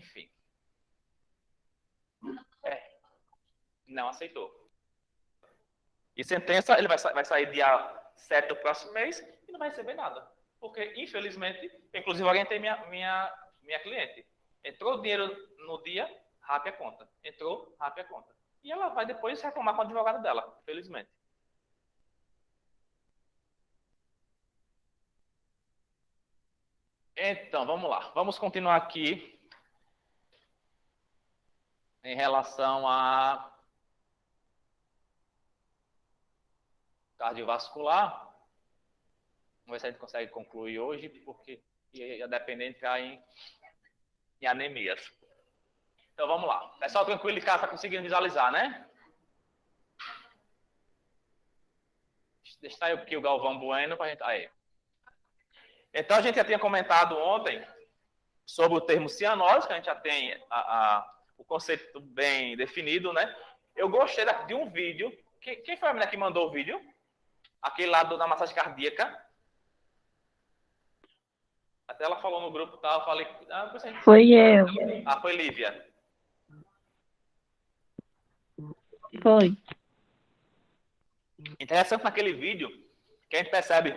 Enfim. Não aceitou. E sentença, ele vai sair dia 7 do próximo mês e não vai receber nada. Porque, infelizmente, inclusive orientei minha cliente. Entrou o dinheiro no dia, rape a conta. Entrou, rape a conta. E ela vai depois reclamar com o advogado dela, infelizmente. Então, vamos lá. Vamos continuar aqui em relação a cardiovascular. Vamos ver se a gente consegue concluir hoje, porque ia depender de entrar em anemias. Então, vamos lá. Pessoal tranquilo de casa, está conseguindo visualizar, né? Deixa eu aqui o Galvão Bueno para a gente... Aí. Então, a gente já tinha comentado ontem sobre o termo cianose, que a gente já tem o conceito bem definido, né? Eu gostei de um vídeo. Quem foi a menina que mandou o vídeo? Aquele lá da massagem cardíaca. Até ela falou no grupo, tá? Eu falei... Foi eu. Foi Lívia. Foi. Interessante naquele vídeo que a gente percebe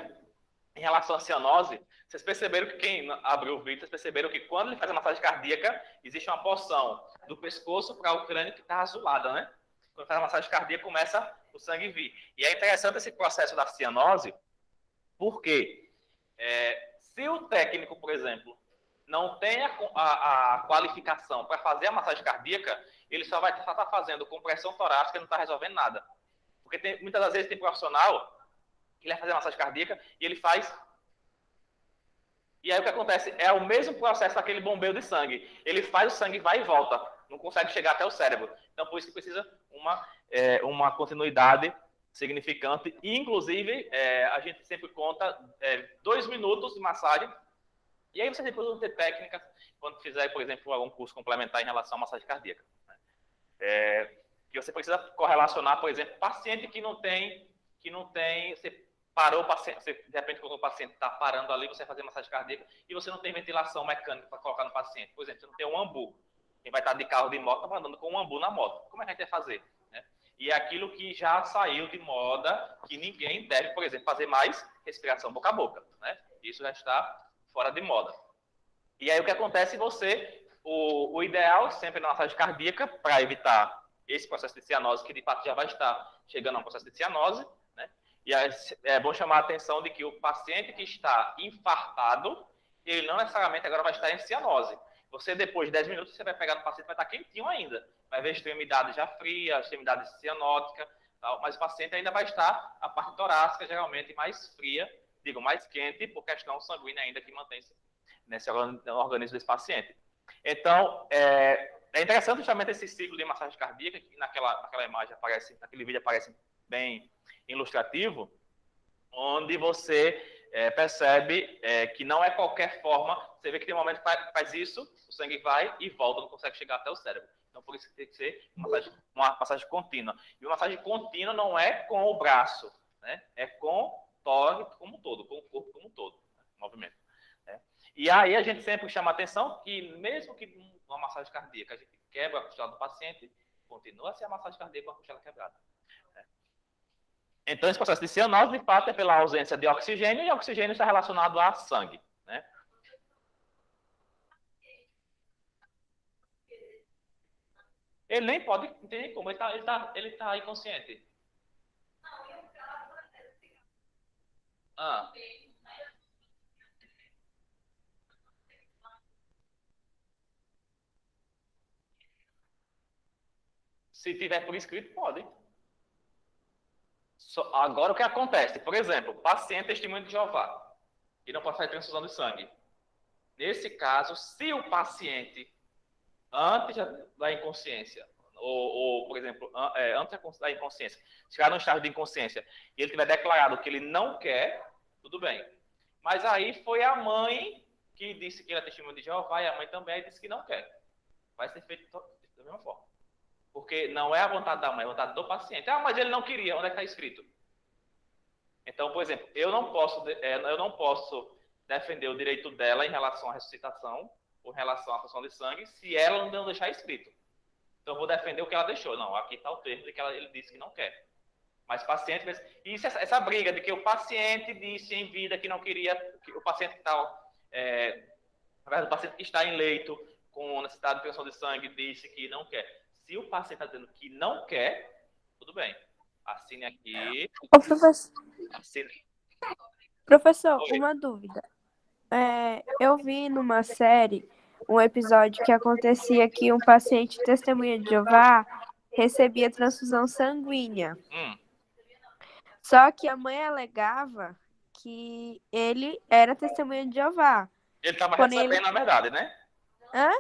em relação à cianose. Vocês perceberam que quem abriu o vídeo, vocês perceberam que quando ele faz a massagem cardíaca, existe uma porção do pescoço para o crânio que está azulada, né? Quando faz a massagem cardíaca, começa o sangue vir. E é interessante esse processo da cianose, porque se o técnico, por exemplo, não tem a qualificação para fazer a massagem cardíaca, ele só vai estar fazendo compressão torácica e não está resolvendo nada. Porque muitas das vezes tem profissional que ele vai fazer a massagem cardíaca e ele faz... E aí o que acontece? É o mesmo processo daquele bombeio de sangue. Ele faz o sangue, vai e volta. Não consegue chegar até o cérebro. Então, por isso que precisa uma continuidade significante. E, inclusive, a gente sempre conta 2 minutos de massagem. E aí você depois vai ter técnicas quando fizer, por exemplo, algum curso complementar em relação à massagem cardíaca. Que você precisa correlacionar, por exemplo, paciente que não tem... Você parou o paciente, você, de repente, quando o paciente está parando ali, você vai fazer massagem cardíaca e você não tem ventilação mecânica para colocar no paciente. Por exemplo, você não tem um ambu. Quem vai estar de carro de moto está andando com um ambu na moto. Como é que a gente vai fazer? E é aquilo que já saiu de moda, que ninguém deve, por exemplo, fazer mais respiração boca a boca. Né? Isso já está fora de moda. E aí o que acontece? O ideal sempre na massagem cardíaca, para evitar esse processo de cianose, que de fato já vai estar chegando a um processo de cianose, né? E é bom chamar a atenção de que o paciente que está infartado, ele não necessariamente agora vai estar em cianose. Você, depois de 10 minutos, você vai pegar no paciente, vai estar quentinho ainda. Vai ver a extremidade já fria, a extremidade cianótica, tal, mas o paciente ainda vai estar, a parte torácica, geralmente, mais fria, mais quente, por questão sanguínea ainda que mantém-se nesse organismo desse paciente. Então, é interessante justamente esse ciclo de massagem cardíaca, que naquela imagem aparece, naquele vídeo aparece bem ilustrativo, onde você percebe que não é qualquer forma. Você vê que tem um momento que faz isso, o sangue vai e volta, não consegue chegar até o cérebro. Então, por isso que tem que ser uma passagem contínua. E uma massagem contínua não é com o braço, né? É com o tórax como um todo, com o corpo como um todo, né? Movimento. Né? E aí a gente sempre chama a atenção que, mesmo que numa massagem cardíaca a gente quebra a costela do paciente, continua a ser a massagem cardíaca com a costela quebrada. Então, esse processo de cianose, de fato, é pela ausência de oxigênio, e o oxigênio está relacionado a sangue. Né? Ele nem pode, não tem nem como, ele tá inconsciente. Se tiver por escrito, pode. Agora, o que acontece? Por exemplo, paciente testemunho de Jeová, que não pode fazer transfusão de sangue. Nesse caso, se o paciente, antes da inconsciência, ou por exemplo, antes da inconsciência, chegar no estágio de inconsciência, e ele tiver declarado que ele não quer, tudo bem. Mas aí foi a mãe que disse que era testemunho de Jeová, e a mãe também disse que não quer. Vai ser feito da mesma forma. Porque não é a vontade da mãe, é a vontade do paciente. Mas ele não queria, onde é que está escrito? Então, por exemplo, eu não posso defender o direito dela em relação à ressuscitação, com relação à transfusão de sangue se ela não deixar escrito. Então, eu vou defender o que ela deixou. Não, aqui está o termo de que ele disse que não quer. Mas paciente... Isso, essa briga de que o paciente disse em vida que não queria... Que o paciente tal... na verdade, o paciente que está em leito com necessidade de transfusão de sangue disse que não quer. Se o paciente está dizendo que não quer, tudo bem. Assine aqui. Ô, professor, Assine. professor, Oi. uma dúvida. Eu vi numa série um episódio que acontecia que um paciente testemunha de Jeová recebia transfusão sanguínea. Só que a mãe alegava que ele era testemunha de Jeová. Ele estava Porém, recebendo, na verdade, né? Hã?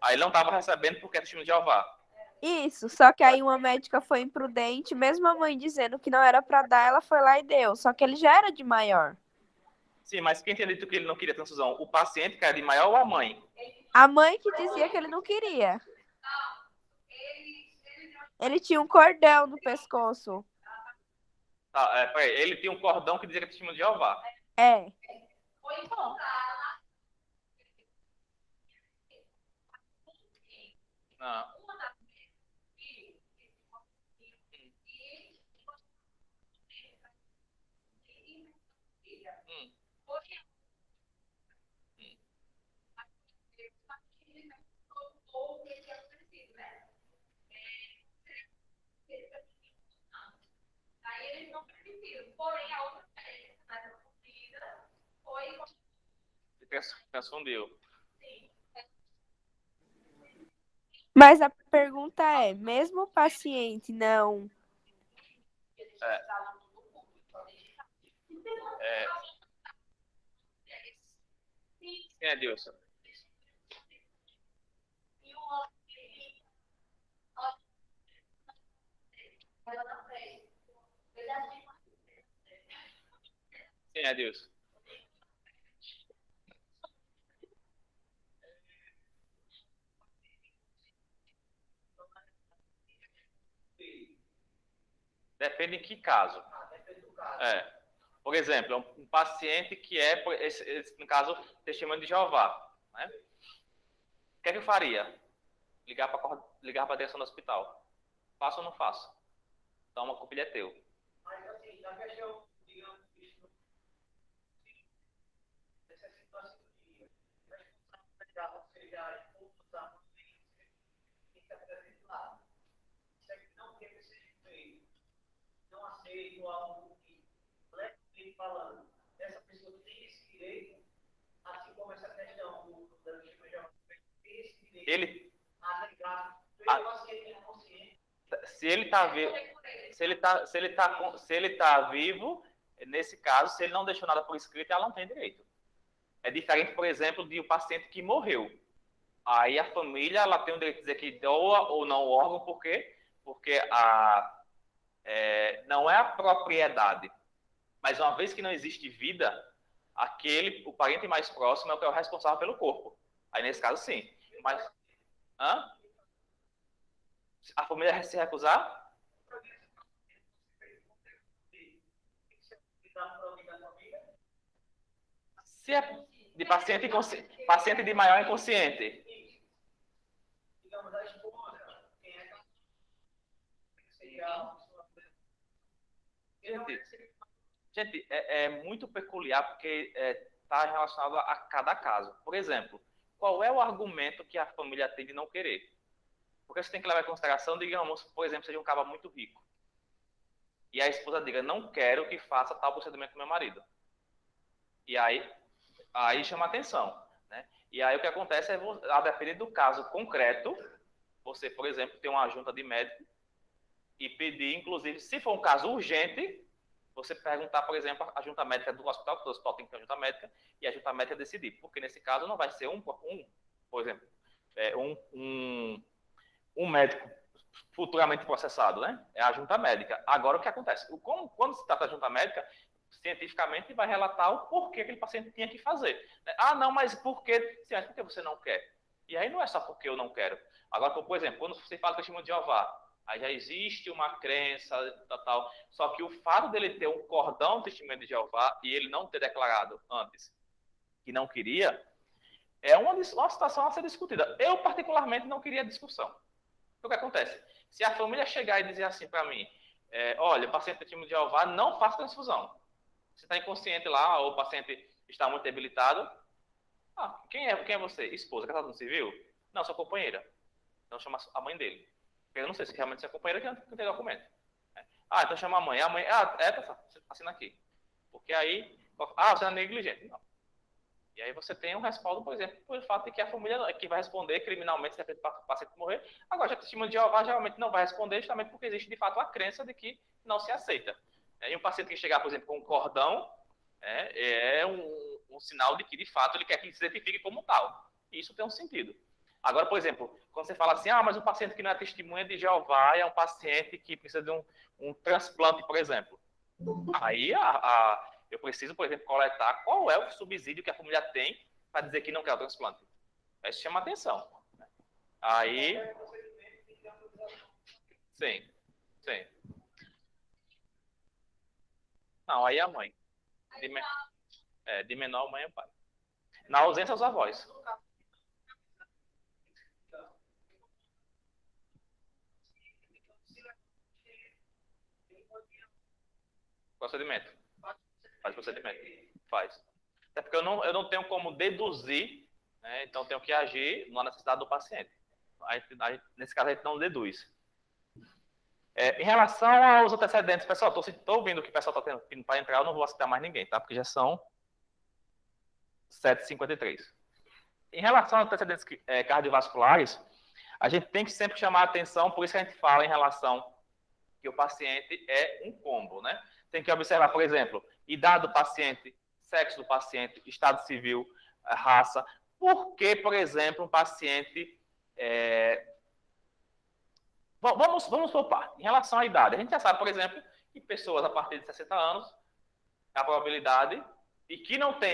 Aí ele não estava recebendo porque é testemunho de Jeová. Isso, só que aí uma médica foi imprudente, mesmo a mãe dizendo que não era pra dar, ela foi lá e deu. Só que ele já era de maior. Sim, mas quem tinha dito que ele não queria transfusão? O paciente que era de maior ou a mãe? A mãe que dizia que ele não queria. Ele tinha um cordão no pescoço. Tá, peraí, ele tinha um cordão que dizia que era testemunho de Jeová. É. Não. Transfundiu. Mas a pergunta é, mesmo o paciente não... Quem é Dilson? Quem é Dilson? Depende em que caso. Por exemplo, um paciente que é, no caso, testemunho de Jeová. Né? O que é que eu faria? Ligar para a direção do hospital. Faço ou não faço? Toma, a culpa é teu. Mas assim, na questão, digamos, nessa situação de responsabilidade, ou seja, a impulsão, tem que apresentar lá. Isso aqui não quer que seja feito. Não aceito algo que, legalmente falando, essa pessoa tem esse direito, assim como essa questão do testemunho de Jeová, tem esse direito a negar pelo paciente inconsciente. Se ele está vivo, se ele tá vivo, nesse caso, se ele não deixou nada por escrito, ela não tem direito. É diferente, por exemplo, de um paciente que morreu. Aí a família ela tem o direito de dizer que doa ou não o órgão, por quê? Porque não é a propriedade. Mas uma vez que não existe vida, o parente mais próximo é o que é o responsável pelo corpo. Aí nesse caso, sim. Mas a família se recusar? Se é de paciente de maior inconsciente. Digamos, a esposa, quem é Gente, é muito peculiar porque está relacionado a cada caso. Por exemplo, qual é o argumento que a família tem de não querer? Porque você tem que levar em consideração, digamos, por exemplo, seja um cara muito rico. E a esposa diga, não quero que faça tal procedimento com meu marido. E aí chama atenção. Né? E aí o que acontece é, a depender do caso concreto, você, por exemplo, tem uma junta de médico e pedir, inclusive, se for um caso urgente, você perguntar, por exemplo, a junta médica do hospital, porque o hospital tem que ter uma junta médica, e a junta médica decidir. Porque nesse caso não vai ser por exemplo, um médico futuramente processado, né? É a junta médica. Agora, o que acontece? Quando se trata da junta médica, cientificamente vai relatar o porquê aquele paciente tinha que fazer. Ah, não, mas por que? Sim, mas por que você não quer? E aí não é só porque eu não quero. Agora, por exemplo, quando você fala testemunho de Jeová, aí já existe uma crença, tal. Só que o fato dele ter um cordão de testemunho de Jeová e ele não ter declarado antes que não queria, é uma situação a ser discutida. Eu, particularmente, não queria discussão. O que acontece? Se a família chegar e dizer assim para mim, olha, o paciente testemunho de Jeová não faz transfusão. Você está inconsciente lá, ou o paciente está muito debilitado. Quem é você? Esposa, casada no civil? Não, sua companheira. Então chama a mãe dele. Eu não sei se realmente é companheira que não tem documento. Então chama a mãe. A mãe, tá, assina aqui. Porque aí, você é negligente. Não. E aí você tem um respaldo, por exemplo, pelo fato de que a família é que vai responder criminalmente se o paciente morrer. Agora, já testemunho de Jeová geralmente não vai responder, justamente porque existe, de fato, a crença de que não se aceita. E um paciente que chegar, por exemplo, com um cordão, é um sinal de que, de fato, ele quer que ele se identifique como tal. E isso tem um sentido. Agora, por exemplo, quando você fala assim, mas um paciente que não é testemunha de Jeová é um paciente que precisa de um transplante, por exemplo. Aí eu preciso, por exemplo, coletar qual é o subsídio que a família tem para dizer que não quer o transplante. Isso chama atenção. Aí, sim. Não, aí é a mãe. De menor, mãe e pai. Na ausência, os avós. Procedimento. Faz procedimento. Faz. Até porque eu não tenho como deduzir, né? Então tenho que agir na necessidade do paciente. Nesse caso, a gente não deduz. Em relação aos antecedentes, pessoal, estou ouvindo que o pessoal está pedindo para entrar, eu não vou aceitar mais ninguém, tá? Porque já são 7h53. Em relação aos antecedentes cardiovasculares, a gente tem que sempre chamar a atenção, por isso que a gente fala em relação que o paciente é um combo, né? Tem que observar, por exemplo, idade do paciente, sexo do paciente, estado civil, raça. Por que, por exemplo, um paciente... Vamos por parte. Em relação à idade, a gente já sabe, por exemplo, que pessoas a partir de 60 anos, a probabilidade, e que não tem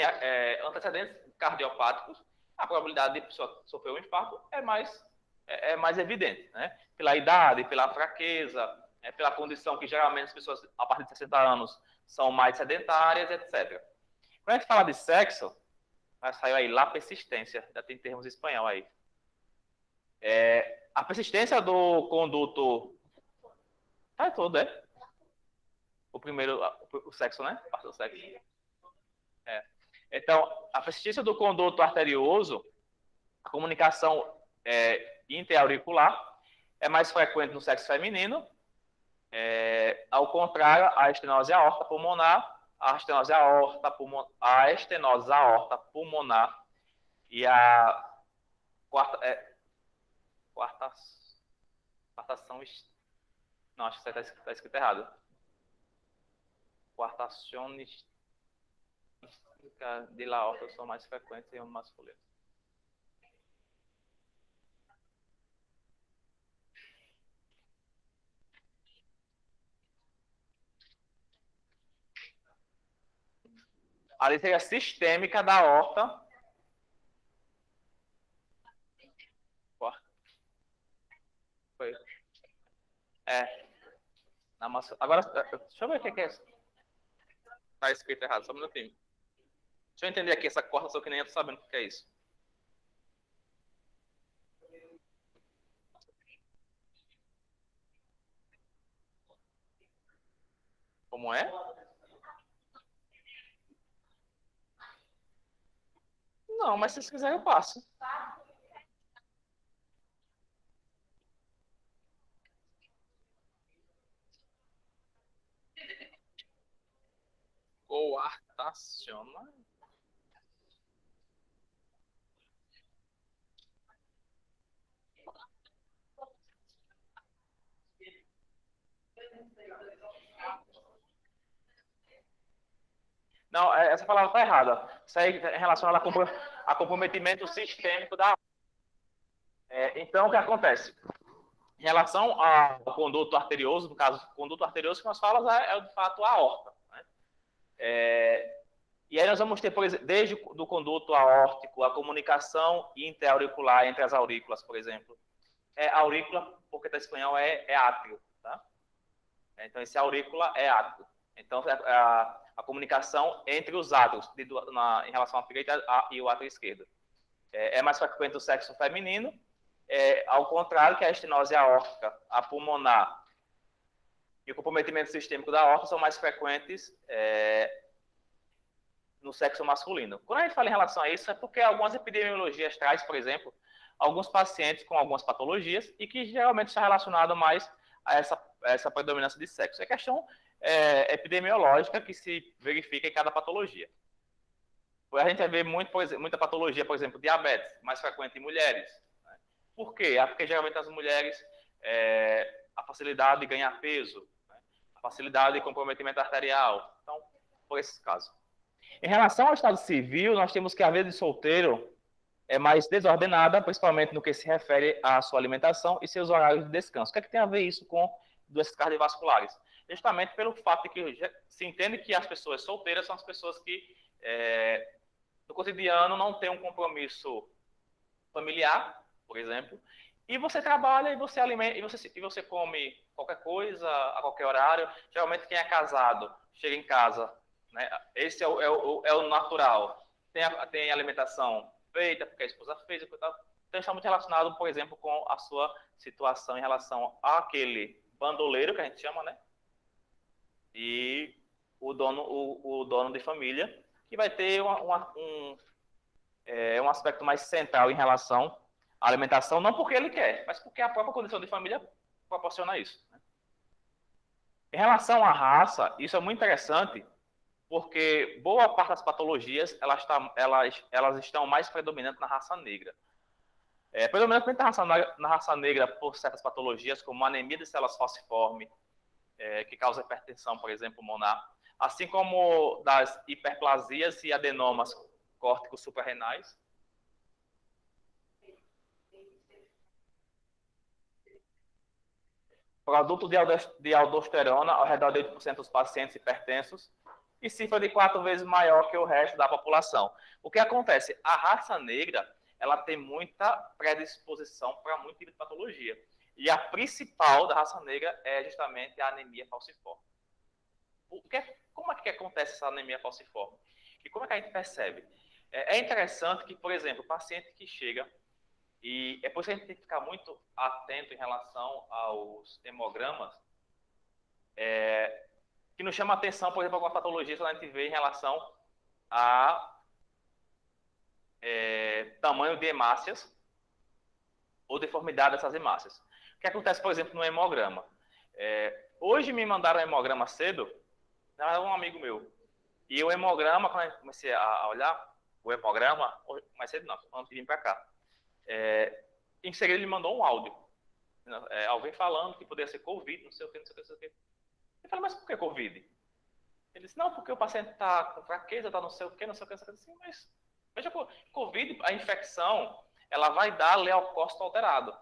antecedentes cardiopáticos, a probabilidade de pessoa sofrer um infarto é mais evidente, né? Pela idade, pela fraqueza, pela condição que geralmente as pessoas a partir de 60 anos são mais sedentárias, etc. Quando a gente fala de sexo, saiu aí lá persistência, já tem termos em espanhol aí. A persistência do conduto todo, o primeiro, o sexo, né? Parte do sexo. Então, a persistência do conduto arterioso, a comunicação interauricular é mais frequente no sexo feminino. Ao contrário, a estenose aorta pulmonar, a estenose aorta pulmonar e a quartação. Não, acho que isso está escrito errado. Quartação de la aorta são mais frequentes em homens masculinos. Ali seria a sistêmica da aorta. Foi. Agora, deixa eu ver o que é isso. Tá escrito errado, só um minutinho. Deixa eu entender aqui essa cortação que nem eu tô sabendo o que é isso. Como é? Não, mas se vocês quiserem eu passo. Coartaciona. Não, essa palavra está errada. Isso aí é relacionado a comprometimento sistêmico da aorta. Então, o que acontece? Em relação ao conduto arterioso, no caso, o conduto arterioso que nós falamos é de fato a aorta. Né? E aí nós vamos ter, por exemplo, desde do conduto aórtico, a comunicação interauricular entre as aurículas, por exemplo. Aurícula, porque está em espanhol, é átrio. Tá? Então, esse aurícula é átrio. Então, a comunicação entre os átrios, em relação à direita e o átrio esquerdo. é mais frequente o sexo feminino, ao contrário que a estenose aórtica, a pulmonar e o comprometimento sistêmico da aorta são mais frequentes no sexo masculino. Quando a gente fala em relação a isso, é porque algumas epidemiologias traz, por exemplo, alguns pacientes com algumas patologias e que geralmente está relacionado mais a essa predominância de sexo. É questão epidemiológica que se verifica em cada patologia. A gente vai ver muita patologia, por exemplo, diabetes, mais frequente em mulheres. Né? Por quê? Porque geralmente as mulheres, a facilidade de ganhar peso, né? A facilidade de comprometimento arterial. Então, por esses casos. Em relação ao estado civil, nós temos que a vida de solteiro é mais desordenada, principalmente no que se refere à sua alimentação e seus horários de descanso. O que é que tem a ver isso com doenças cardiovasculares? Justamente pelo fato de que se entende que as pessoas solteiras são as pessoas que, no cotidiano, não têm um compromisso familiar, por exemplo, e você trabalha e você alimenta, e você come qualquer coisa, a qualquer horário. Geralmente quem é casado chega em casa, né? Esse é o natural. Tem alimentação feita, porque a esposa fez, então está muito relacionado, por exemplo, com a sua situação em relação àquele bandoleiro, que a gente chama, né? E o dono de família, que vai ter um aspecto mais central em relação à alimentação, não porque ele quer, mas porque a própria condição de família proporciona isso. Né? Em relação à raça, isso é muito interessante, porque boa parte das patologias elas estão mais predominantes na raça negra. Predominantemente na raça negra por certas patologias, como anemia de células falciforme, que causa hipertensão, por exemplo, pulmonar, assim como das hiperplasias e adenomas córticos suprarrenais. Produto de aldosterona ao redor de 8% dos pacientes hipertensos e cifra de 4 vezes maior que o resto da população. O que acontece? A raça negra ela tem muita predisposição para muito tipo de patologia. E a principal da raça negra é justamente a anemia falciforme. Como é que acontece essa anemia falciforme? E como é que a gente percebe? É interessante que, por exemplo, o paciente que chega, e é por isso que a gente tem que ficar muito atento em relação aos hemogramas, que nos chama a atenção, por exemplo, algumas patologias que a gente vê em relação a tamanho de hemácias ou deformidade dessas hemácias. O que acontece, por exemplo, no hemograma? Hoje me mandaram um hemograma cedo, era um amigo meu. E o hemograma, quando eu comecei a olhar, o hemograma, mais cedo não, antes de vir para cá, em seguida ele mandou um áudio. Alguém falando que poderia ser Covid, não sei o que, não sei o que, não sei o que. Eu falei, mas por que Covid? Ele disse, não, porque o paciente está com fraqueza, está não sei o que, não sei o que, não sei o que. Assim, mas, veja, Covid, a infecção, ela vai dar leucócito alterado.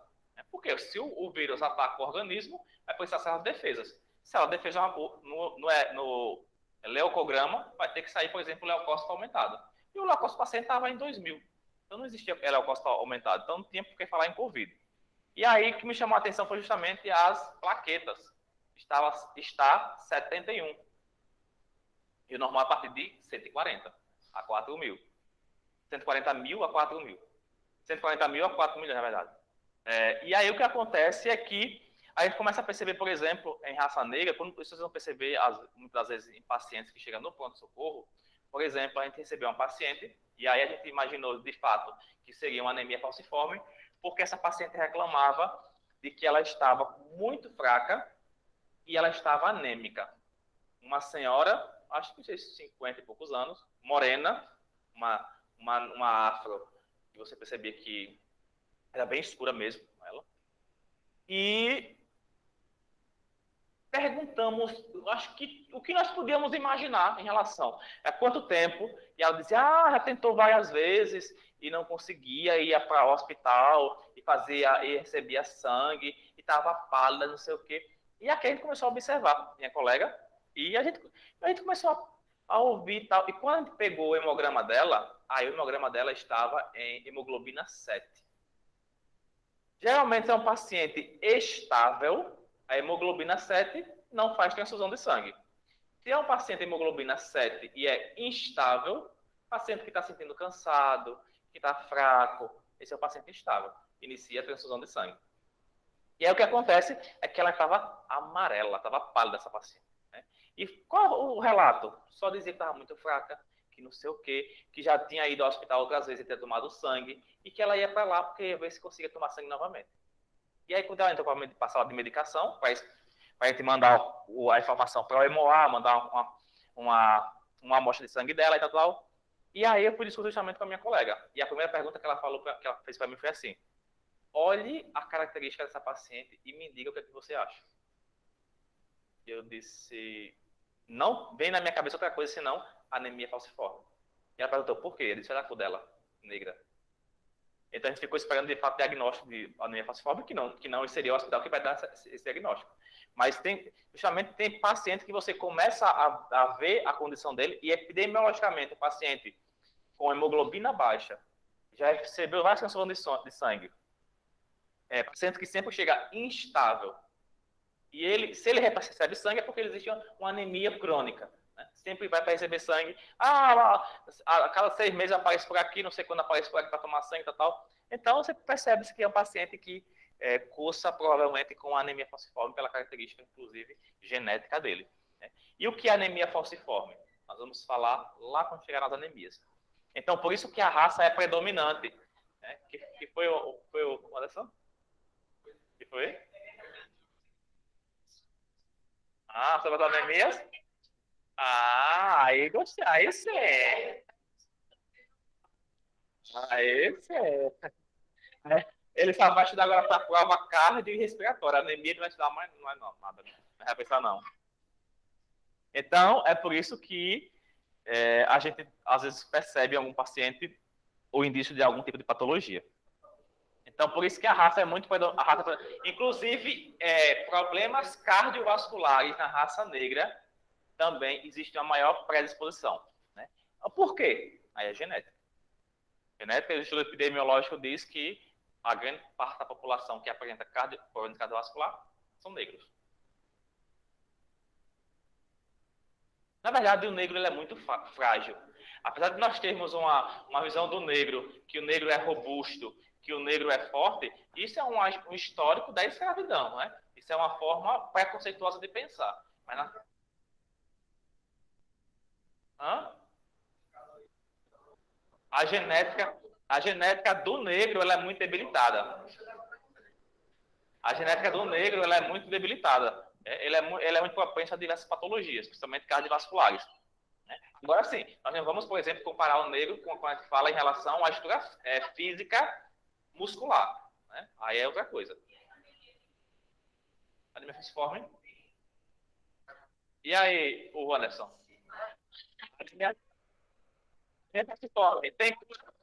Porque se o vírus ataca o organismo, vai precisar ser as defesas. Se ela defesa no leucograma, vai ter que sair, por exemplo, o leucócito aumentado. E o leucócito do paciente estava em 2000. Então não existia leucócito aumentado. Então não tinha por que falar em Covid. E aí o que me chamou a atenção foi justamente as plaquetas. Está 71. E o normal a partir de 140 a 4 mil. 140 mil a 4 mil. 140 mil a 4 milhões, na verdade. E aí o que acontece é que a gente começa a perceber, por exemplo, em raça negra, quando vocês vão perceber, muitas vezes, em pacientes que chegam no pronto-socorro, por exemplo, a gente recebeu uma paciente, e aí a gente imaginou, de fato, que seria uma anemia falciforme, porque essa paciente reclamava de que ela estava muito fraca e ela estava anêmica. Uma senhora, acho que tinha 50 e poucos anos, morena, uma afro, que você percebia que era bem escura mesmo, ela. E perguntamos, acho que o que nós podíamos imaginar em relação a quanto tempo, e ela dizia, já tentou várias vezes e não conseguia, ia para o hospital e recebia sangue, e estava pálida, não sei o quê. E aqui a gente começou a observar, minha colega, e a gente começou a ouvir e tal. E quando a gente pegou o hemograma dela, aí o hemograma dela estava em hemoglobina 7. Geralmente é um paciente estável, a hemoglobina 7 não faz transfusão de sangue. Se é um paciente hemoglobina 7 e é instável, paciente que está sentindo cansado, que está fraco. Esse é o paciente instável. Inicia a transfusão de sangue. E aí o que acontece é que ela estava amarela, estava pálida essa paciente. Né? E qual o relato? Só dizia que estava muito fraca, que não sei o quê, que já tinha ido ao hospital outras vezes e ter tomado sangue, e que ela ia para lá porque ia ver se conseguia tomar sangue novamente. E aí quando ela entrou para a sala de medicação, para a gente mandar a informação para o Hemoar, mandar uma amostra de sangue dela e tal. E aí eu fui discutir justamente com a minha colega. E a primeira pergunta que ela fez para mim foi assim: olhe a característica dessa paciente e me diga o que é que você acha. Eu disse, não vem na minha cabeça outra coisa senão anemia falciforme. E ela perguntou por quê? Eu disse, olha a cor dela, negra. Então a gente ficou esperando de fato diagnóstico de anemia falciforme, que não seria o hospital que vai dar esse diagnóstico. Mas justamente tem paciente que você começa a ver a condição dele e epidemiologicamente o paciente com hemoglobina baixa já recebeu várias transfusões de sangue. Paciente que sempre chega instável. E se ele recebe sangue é porque existe uma anemia crônica. Né? Sempre vai para receber sangue. A cada 6 meses aparece por aqui, não sei quando aparece por aqui para tomar sangue e tal. Então você percebe que é um paciente que cursa provavelmente com anemia falciforme pela característica, inclusive, genética dele. Né? E o que é anemia falciforme? Nós vamos falar lá quando chegar nas anemias. Então, por isso que a raça é predominante. Né? Que foi o Anderson? Que foi? Sobre as anemias? Aí gostei. Aí sim. Aí sim. Ele só vai te dar agora para a prova cardio e respiratória. A anemia ele vai te dar mais, não é não, nada. Não vai pensar não. Então, é por isso que a gente às vezes percebe em algum paciente o indício de algum tipo de patologia. Então, por isso que a raça é muito... Inclusive, problemas cardiovasculares na raça negra também existe uma maior predisposição. Né? Por quê? Aí é genética. Genética, o estudo epidemiológico diz que a grande parte da população que apresenta problemas cardiovasculares são negros. Na verdade, o negro ele é muito frágil. Apesar de nós termos uma visão do negro, que o negro é robusto, que o negro é forte, isso é um histórico da escravidão, não é? Isso é uma forma preconceituosa de pensar. Mas a genética do negro ela é muito debilitada. A genética do negro ela é muito debilitada. Ele é muito propenso a diversas patologias, principalmente cardiovasculares. Né? Agora sim, nós não vamos, por exemplo, comparar o negro com a gente fala em relação à estrutura física muscular. Né? Aí é outra coisa. Anemia falciforme. E aí, o Anderson? Anemia falciforme. Tem cura?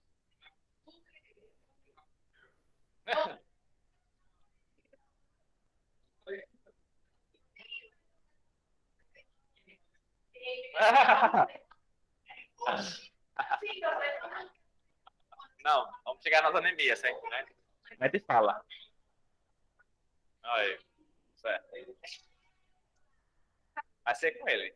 Não, vamos chegar nas anemias, hein? Né? A gente fala. Aí, certo. Vai ser com ele.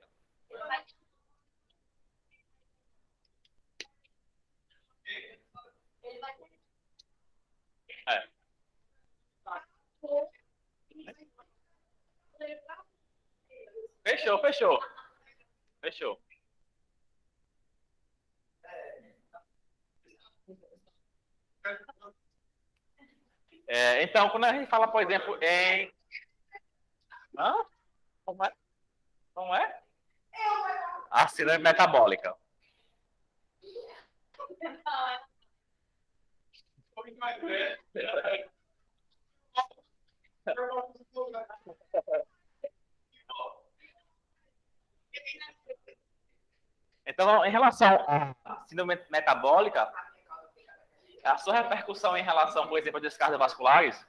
Fechou. Então, quando a gente fala, por exemplo, em... Como é? A síndrome metabólica. Então, em relação à síndrome metabólica, a sua repercussão em relação, por exemplo, a descargas cardiovasculares,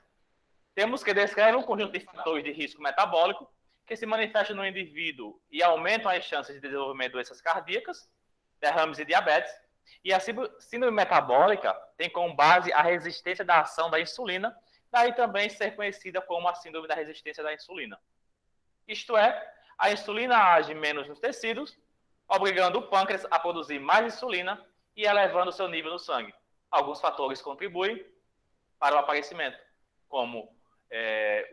temos que descrever um conjunto de fatores de risco metabólico que se manifestam no indivíduo e aumentam as chances de desenvolvimento de doenças cardíacas, derrames e diabetes. E a síndrome metabólica tem como base a resistência da ação da insulina, daí também ser conhecida como a síndrome da resistência da insulina. Isto é, a insulina age menos nos tecidos, obrigando o pâncreas a produzir mais insulina e elevando o seu nível no sangue. Alguns fatores contribuem para o aparecimento, como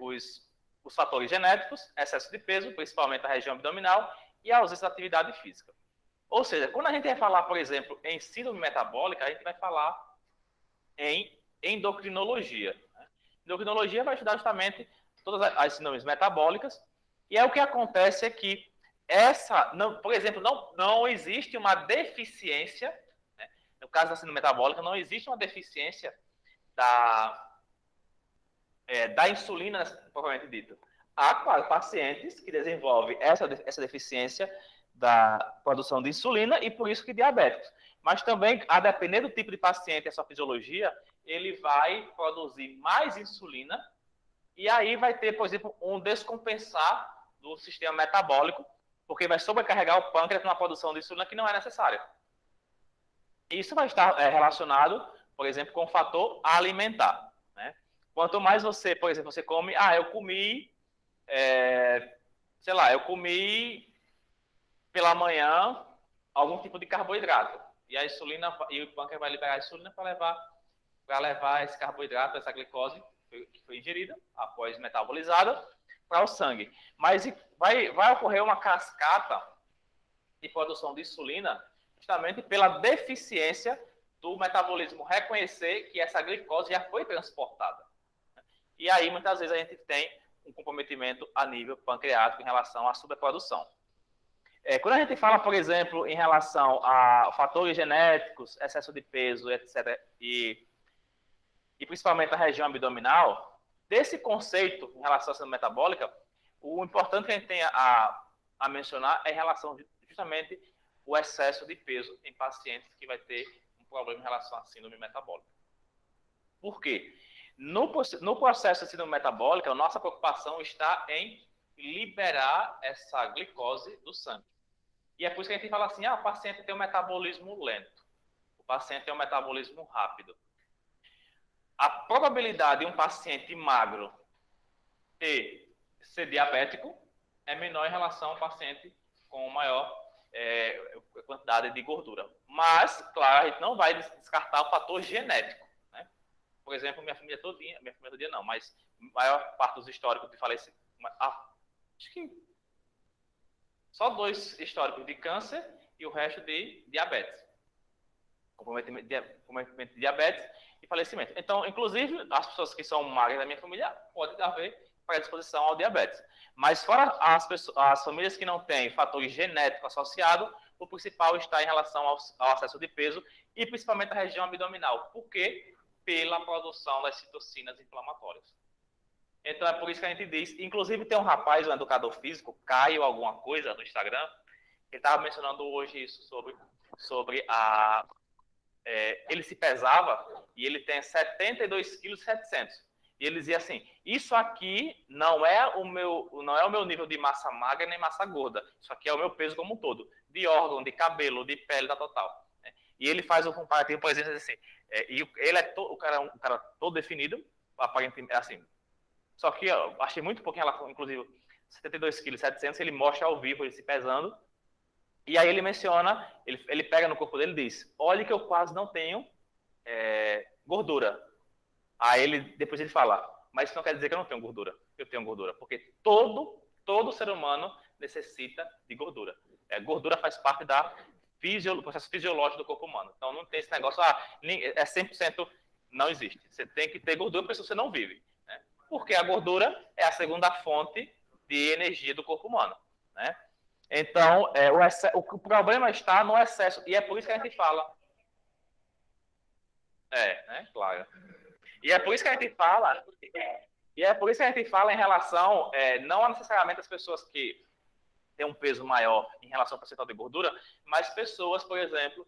os fatores genéticos, excesso de peso, principalmente a região abdominal, e a ausência de atividade física. Ou seja, quando a gente vai falar, por exemplo, em síndrome metabólica, a gente vai falar em endocrinologia. Endocrinologia vai estudar justamente todas as síndromes metabólicas, e o que acontece é que por exemplo, não existe uma deficiência, né? No caso da síndrome metabólica, não existe uma deficiência da insulina, propriamente dito. Há, claro, pacientes que desenvolvem essa deficiência da produção de insulina e por isso que diabéticos. Mas também, a depender do tipo de paciente e a sua fisiologia, ele vai produzir mais insulina e aí vai ter, por exemplo, um descompensar do sistema metabólico, porque vai sobrecarregar o pâncreas com uma produção de insulina que não é necessária. Isso vai estar relacionado, por exemplo, com o fator alimentar, né? Quanto mais você, por exemplo, você come, eu comi, eu comi pela manhã algum tipo de carboidrato. E a insulina, e o pâncreas vai liberar a insulina para levar esse carboidrato, essa glicose que foi ingerida, após metabolizada, para o sangue. Mas vai ocorrer uma cascata de produção de insulina justamente pela deficiência do metabolismo reconhecer que essa glicose já foi transportada. E aí, muitas vezes, a gente tem um comprometimento a nível pancreático em relação à superprodução. Quando a gente fala, por exemplo, em relação a fatores genéticos, excesso de peso, etc., e principalmente a região abdominal, desse conceito em relação à síndrome metabólica, o importante que a gente tem a mencionar é em relação justamente o excesso de peso em pacientes que vai ter um problema em relação à síndrome metabólica. Por quê? No processo de síndrome metabólica, a nossa preocupação está em liberar essa glicose do sangue. E é por isso que a gente fala assim, o paciente tem um metabolismo lento, o paciente tem um metabolismo rápido. A probabilidade de um paciente magro ser diabético é menor em relação a um paciente com maior quantidade de gordura. Mas, claro, a gente não vai descartar o fator genético, né? Por exemplo, minha família todinha não, mas a maior parte dos históricos de falecimento, acho que só 2 históricos de câncer e o resto de diabetes. Comprometimento de diabetes e falecimento. Então, inclusive, as pessoas que são magras da minha família podem haver predisposição ao diabetes. Mas fora as famílias que não têm fatores genéticos associados, o principal está em relação ao excesso de peso e principalmente a região abdominal. Por quê? Pela produção das citocinas inflamatórias. Então, é por isso que a gente diz... Inclusive, tem um rapaz, um educador físico, Caio alguma coisa, no Instagram, que estava mencionando hoje isso sobre ele se pesava e ele tem 72,7 kg. E ele dizia assim, isso aqui não é o meu nível de massa magra nem massa gorda. Isso aqui é o meu peso como um todo. De órgão, de cabelo, de pele, da total. E ele faz um comparativo, por exemplo, assim, e ele é um cara todo definido, aparentemente, assim. Só que eu achei muito pouco em relação, inclusive, 72,7 kg, ele mostra ao vivo ele se pesando. E aí ele menciona, ele pega no corpo dele e diz, olha que eu quase não tenho gordura. Aí depois ele fala, mas isso não quer dizer que eu não tenho gordura. Eu tenho gordura, porque todo ser humano necessita de gordura. Gordura faz parte do processo fisiológico do corpo humano. Então não tem esse negócio, 100%, não existe. Você tem que ter gordura, porque você não vive. Né? Porque a gordura é a segunda fonte de energia do corpo humano. Né? Então, o problema está no excesso, e é por isso que a gente fala. Né? Claro. E é por isso que a gente fala em relação, não necessariamente as pessoas que têm um peso maior em relação ao percentual de gordura, mas pessoas, por exemplo,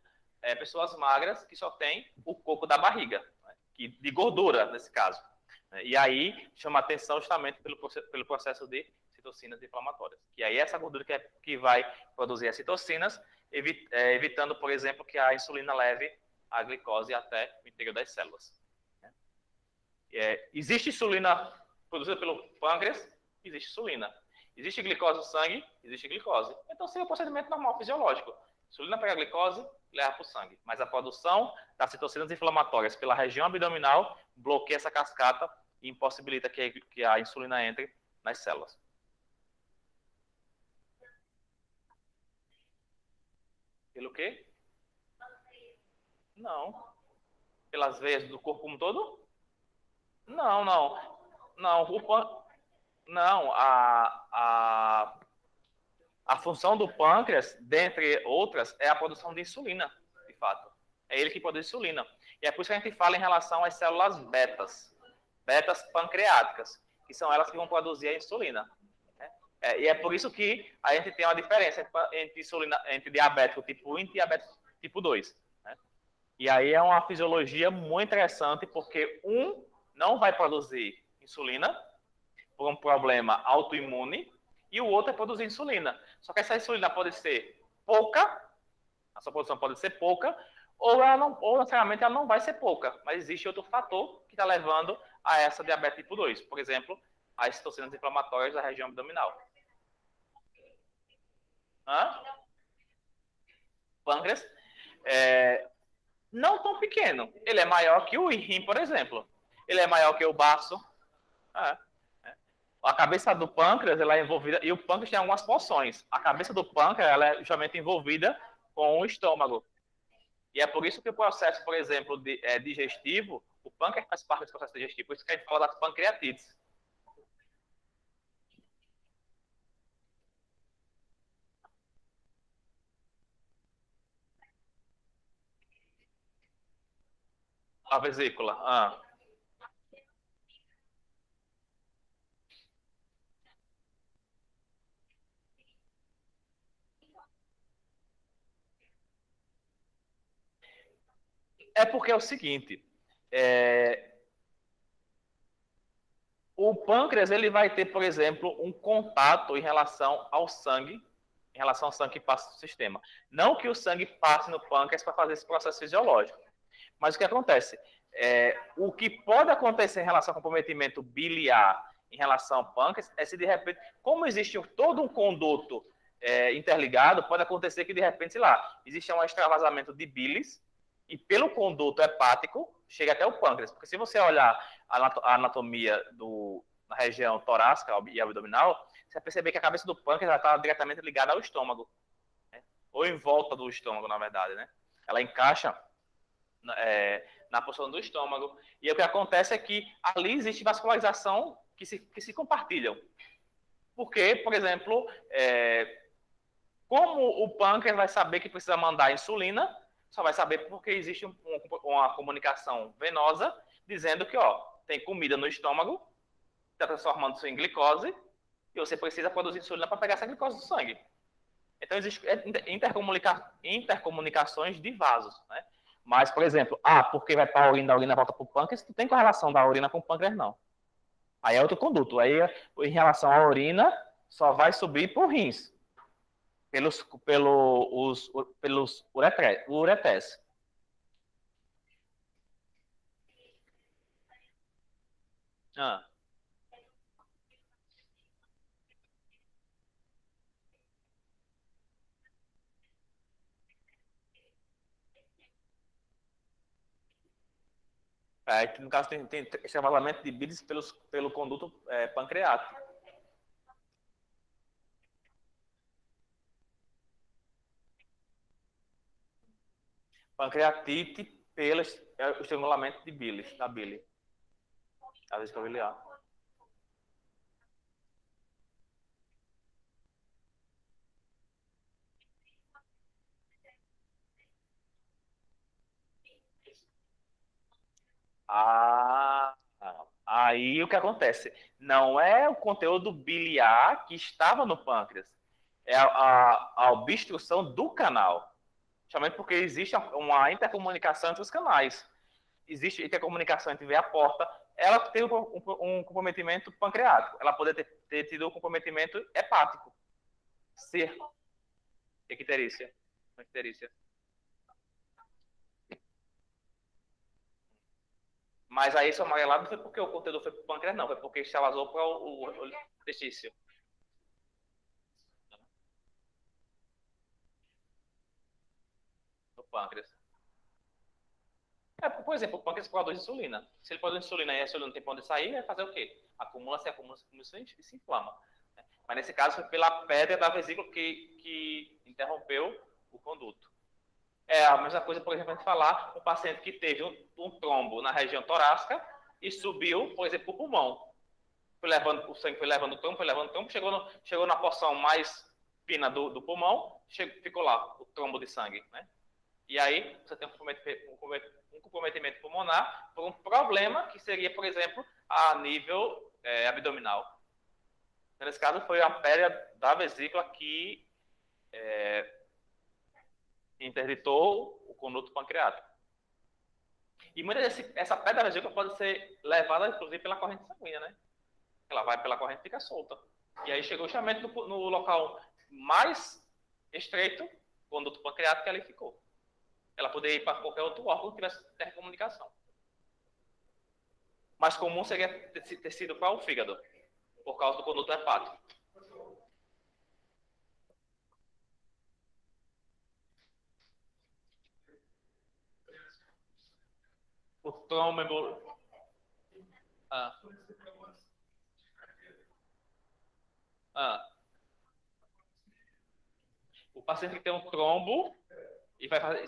pessoas magras que só têm o coco da barriga, né? De gordura, nesse caso. E aí chama atenção justamente pelo processo de citocinas inflamatórias. E aí essa gordura que vai produzir as citocinas, evitando, por exemplo, que a insulina leve a glicose até o interior das células. Existe insulina produzida pelo pâncreas? Existe insulina. Existe glicose no sangue? Existe glicose. Então, seria um procedimento normal, fisiológico. Insulina pega a glicose, leva para o sangue. Mas a produção das citocinas inflamatórias pela região abdominal bloqueia essa cascata e impossibilita que a insulina entre nas células. Pelo quê? Não. Pelas veias do corpo como um todo? Não, não. Não, não, a função do pâncreas, dentre outras, é a produção de insulina, de fato. É ele que produz insulina. E é por isso que a gente fala em relação às células betas pancreáticas, que são elas que vão produzir a insulina. E é por isso que a gente tem uma diferença entre diabético tipo 1 e diabético tipo 2. Né? E aí é uma fisiologia muito interessante, porque um não vai produzir insulina por um problema autoimune, e o outro é produzir insulina. Só que essa insulina pode ser pouca, a sua produção pode ser pouca, ou necessariamente ela não vai ser pouca, mas existe outro fator que está levando a essa diabetes tipo 2. Por exemplo, as citocinas inflamatórias da região abdominal. Pâncreas não tão pequeno. Ele é maior que o rim, por exemplo. Ele é maior que o baço. A cabeça do pâncreas ela é envolvida, e o pâncreas tem algumas porções. A cabeça do pâncreas ela é justamente envolvida com o estômago. E é por isso que o processo, por exemplo, digestivo, o pâncreas faz parte desse processo digestivo. Por isso que a gente fala das pancreatites. A vesícula. É porque é o seguinte, o pâncreas ele vai ter, por exemplo, um contato em relação ao sangue que passa no sistema. Não que o sangue passe no pâncreas para fazer esse processo fisiológico. Mas o que acontece? O que pode acontecer em relação ao comprometimento biliar em relação ao pâncreas é se de repente, como existe todo um conduto interligado, pode acontecer que de repente, sei lá, existe um extravasamento de bilis e pelo conduto hepático chega até o pâncreas. Porque se você olhar a anatomia na região torácica e abdominal, você vai perceber que a cabeça do pâncreas está diretamente ligada ao estômago. Né? Ou em volta do estômago, na verdade. Né? Ela encaixa na posição do estômago. E o que acontece é que ali existe vascularização que se compartilham. Porque, por exemplo, como o pâncreas vai saber que precisa mandar insulina, só vai saber porque existe uma comunicação venosa dizendo que tem comida no estômago, está transformando-se em glicose, e você precisa produzir insulina para pegar essa glicose do sangue. Então, existem intercomunicações de vasos. Né? Mas, por exemplo, porque vai para a urina, da urina volta para o pâncreas, não tem correlação da urina com o pâncreas, não. Aí é outro conduto. Aí, em relação à urina, só vai subir por rins. Pelos uretés. No caso, tem extravasamento de bilis pelo conduto pancreático. Pancreatite pelo estrangulamento de bilis, da bile. A vesícula biliar. Aí o que acontece? Não é o conteúdo biliar que estava no pâncreas, é a obstrução do canal. Justamente porque existe uma intercomunicação entre os canais. Existe intercomunicação entre a porta. Ela tem um comprometimento pancreático. Ela poderia ter tido um comprometimento hepático. Ser icterícia. Mas aí esse amarelado não foi porque o conteúdo foi para o pâncreas, não. Foi porque extravasou para o testício. pâncreas. Por exemplo, o pâncreas produz insulina. Se ele produz insulina e a insulina não tem para onde sair, vai fazer o quê? Acumula e se inflama. Mas nesse caso foi pela pedra da vesícula que interrompeu o conduto. É a mesma coisa, por exemplo, a gente falar um paciente que teve um trombo na região torácica e subiu, por exemplo, o pulmão. O sangue foi levando o trombo, chegou na porção mais fina do pulmão, ficou lá o trombo de sangue, né? E aí você tem um comprometimento pulmonar por um problema que seria, por exemplo, a nível abdominal. Nesse caso, foi a pedra da vesícula que interditou o conduto pancreático. E muitas vezes essa pedra da vesícula pode ser levada, inclusive, pela corrente sanguínea, né? Ela vai pela corrente e fica solta. E aí chegou justamente no local mais estreito, o conduto pancreático, ela ficou. Ela poderia ir para qualquer outro órgão que tivesse intercomunicação. Mais comum seria ter sido para o fígado, por causa do conduto hepático. O trombo... O paciente que tem um trombo e vai fazer...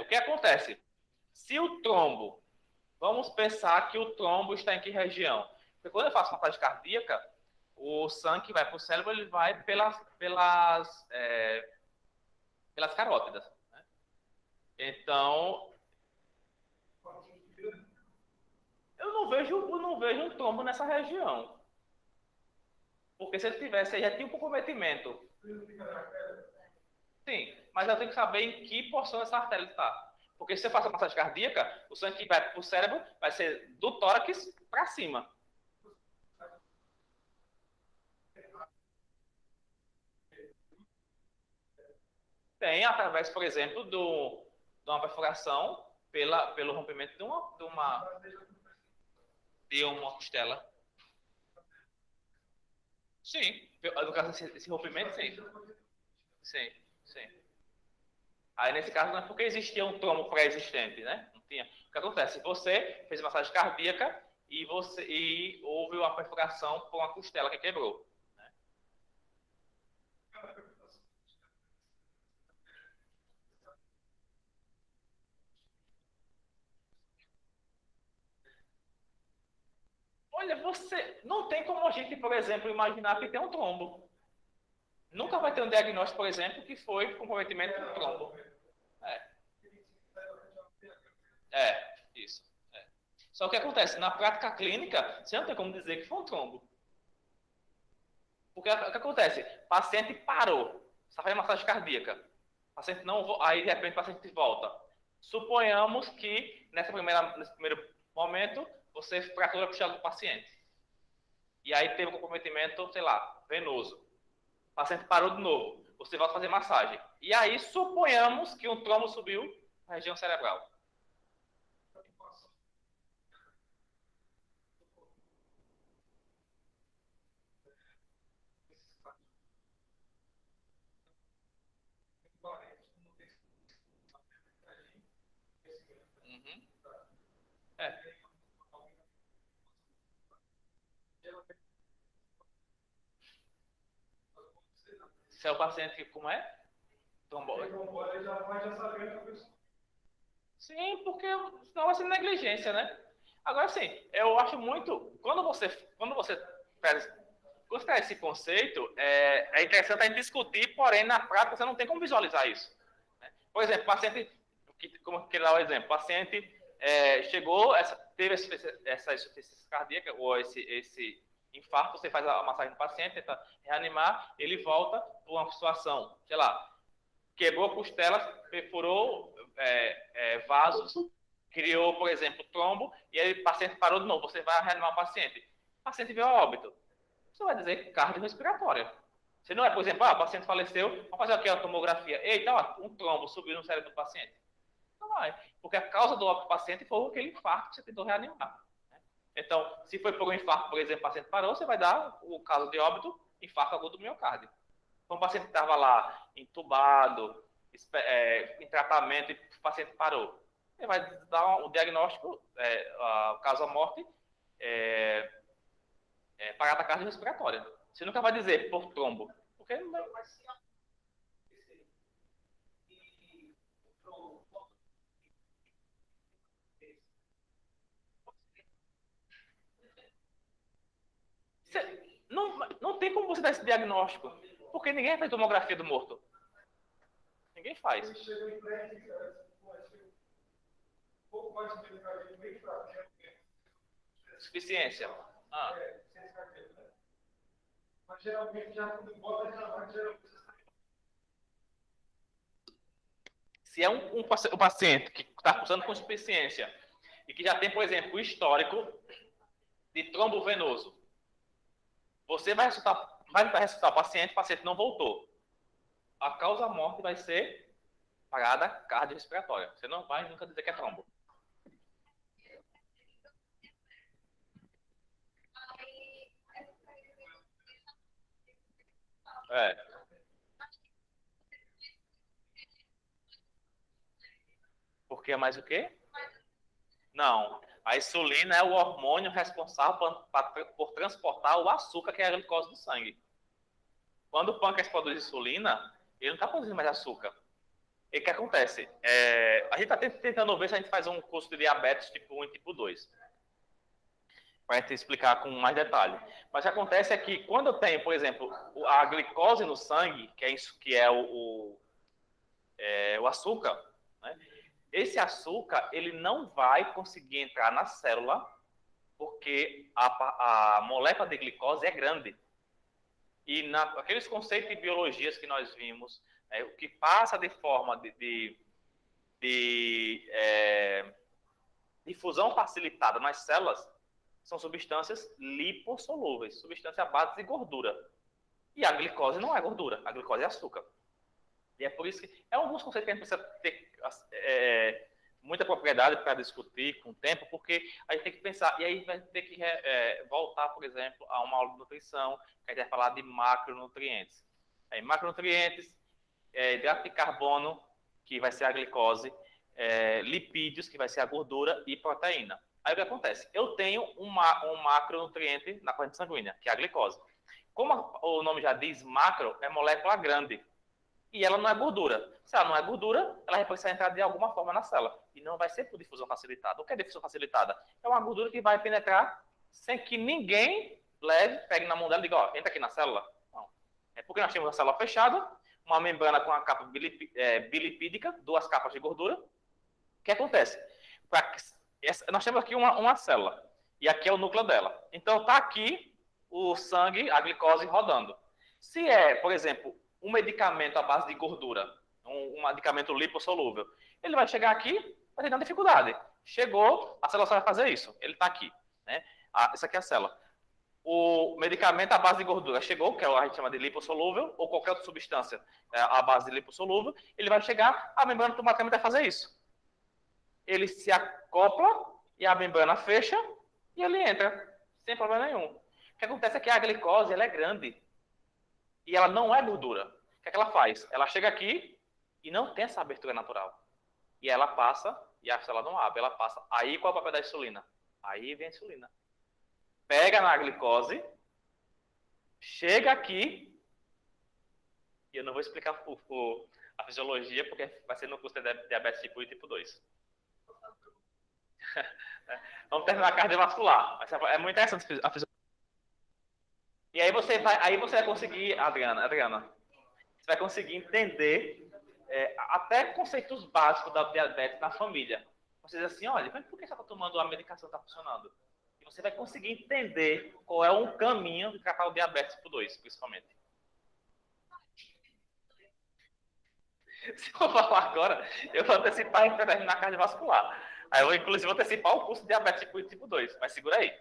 O que acontece? Se o trombo... Vamos pensar que o trombo está em que região? Porque quando eu faço massagem cardíaca, o sangue que vai para o cérebro, ele vai pelas carótidas. Né? Então, eu não vejo um trombo nessa região. Porque se ele tivesse, já tinha um comprometimento. Sim, mas eu tenho que saber em que porção essa artéria está. Porque se eu faço a massagem cardíaca, o sangue que vai para o cérebro vai ser do tórax para cima. Tem através, por exemplo, de uma perfuração pelo rompimento de uma costela. Sim, no caso desse rompimento, sim. Sim. Aí, nesse caso, não é porque existia um trombo pré-existente, né? Não tinha. O que acontece? Você fez massagem cardíaca e houve uma perfuração por uma costela que quebrou. Né? Olha, você não tem como a gente, por exemplo, imaginar que tem um trombo. Nunca vai ter um diagnóstico, por exemplo, que foi comprometimento do trombo. Isso. Só que acontece, na prática clínica, você não tem como dizer que foi um trombo. Porque o que acontece? O paciente parou, você está fazendo massagem cardíaca. O paciente não, aí de repente o paciente volta. Suponhamos que nesse primeiro momento você fraturou a costela do paciente. E aí teve um comprometimento, sei lá, venoso. O paciente parou de novo. Você volta a fazer massagem. E aí suponhamos que um trombo subiu na região cerebral. Se é o paciente que, como é? Trombose. Sim, porque senão vai ser negligência, né? Agora, sim, eu acho muito... Quando você traz esse conceito, é interessante a gente discutir, porém, na prática, você não tem como visualizar isso. Né? Por exemplo, o paciente... Como que dar o exemplo? O paciente chegou, teve essa insuficiência cardíaca, ou esse infarto, você faz a massagem do paciente, tenta reanimar, ele volta para uma situação, sei lá, quebrou a costela, perfurou vasos, criou, por exemplo, trombo, e aí o paciente parou de novo, você vai reanimar o paciente. O paciente veio a óbito. Você vai dizer cardiorrespiratória. Se não é, por exemplo, o paciente faleceu, vamos fazer aqui a tomografia. Eita, um trombo subiu no cérebro do paciente. Não vai, porque a causa do óbito do paciente foi aquele infarto que você tentou reanimar. Então, se foi por um infarto, por exemplo, o paciente parou, você vai dar o caso de óbito, infarto agudo do miocárdio. Então, o paciente estava lá entubado, em tratamento, e o paciente parou. Ele vai dar o diagnóstico, o caso à morte, parada cardiorrespiratória. Você nunca vai dizer por trombo, porque não vai. Não tem como você dar esse diagnóstico, porque ninguém faz tomografia do morto. Ninguém faz. Suficiência. Mas geralmente já quando bota geralmente. Se é um paciente que está cursando com insuficiência e que já tem, por exemplo, o histórico de trombo venoso, você vai ressuscitar o paciente não voltou. A causa da morte vai ser parada cardiorrespiratória. Você não vai nunca dizer que é trombo. Porque é mais o quê? Não. A insulina é o hormônio responsável por transportar o açúcar, que é a glicose do sangue. Quando o pâncreas produz insulina, ele não está produzindo mais açúcar. E o que acontece? A gente está tentando ver se a gente faz um curso de diabetes tipo 1 e tipo 2. Para a gente explicar com mais detalhe. Mas o que acontece é que quando eu tenho, por exemplo, a glicose no sangue, que é o açúcar, né? Esse açúcar ele não vai conseguir entrar na célula porque a molécula de glicose é grande. E aqueles conceitos de biologias que nós vimos, o que passa de forma de difusão facilitada nas células são substâncias lipossolúveis, substâncias à base de gordura. E a glicose não é gordura, a glicose é açúcar. E é por isso que alguns conceitos que a gente precisa ter muita propriedade para discutir com o tempo, porque a gente tem que pensar, e aí vai ter que voltar, por exemplo, a uma aula de nutrição, que a gente vai falar de macronutrientes. Macronutrientes, hidrato de carbono, que vai ser a glicose, lipídios, que vai ser a gordura, e proteína. Aí o que acontece? Eu tenho um macronutriente na corrente sanguínea, que é a glicose. Como o nome já diz, macro é molécula grande. E ela não é gordura. Se ela não é gordura, ela vai precisar entrar de alguma forma na célula. E não vai ser por difusão facilitada. O que é difusão facilitada? É uma gordura que vai penetrar sem que ninguém pegue na mão dela e diga, entra aqui na célula. Não. É porque nós temos uma célula fechada, uma membrana com uma capa bilipídica, 2 capas de gordura. O que acontece? Nós temos aqui uma célula. E aqui é o núcleo dela. Então está aqui o sangue, a glicose rodando. Se por exemplo, um medicamento à base de gordura, um medicamento lipossolúvel, ele vai chegar aqui, vai ter uma dificuldade. Chegou, a célula só vai fazer isso. Ele está aqui. Né? Essa aqui é a célula. O medicamento à base de gordura chegou, que a gente chama de lipossolúvel, ou qualquer outra substância à base de lipossolúvel, ele vai chegar, a membrana automaticamente vai fazer isso. Ele se acopla e a membrana fecha e ele entra, sem problema nenhum. O que acontece é que a glicose ela é grande. E ela não é gordura. O que é que ela faz? Ela chega aqui e não tem essa abertura natural. E ela passa, e a célula não abre, ela passa. Aí qual é o papel da insulina? Aí vem a insulina. Pega na glicose, chega aqui, e eu não vou explicar a fisiologia, porque vai ser no curso de diabetes tipo 1 e tipo 2. Vamos terminar a cardiovascular. É muito interessante a fisiologia. E aí você vai conseguir, Adriana, você vai conseguir entender até conceitos básicos da diabetes na família. Você diz assim, olha, mas por que você está tomando a medicação que está funcionando? E você vai conseguir entender qual é um caminho de tratar o diabetes tipo 2, principalmente. Se eu falar agora, eu vou antecipar para terminar cardiovascular. Aí eu, inclusive, vou antecipar o curso de diabetes tipo 2, mas segura aí.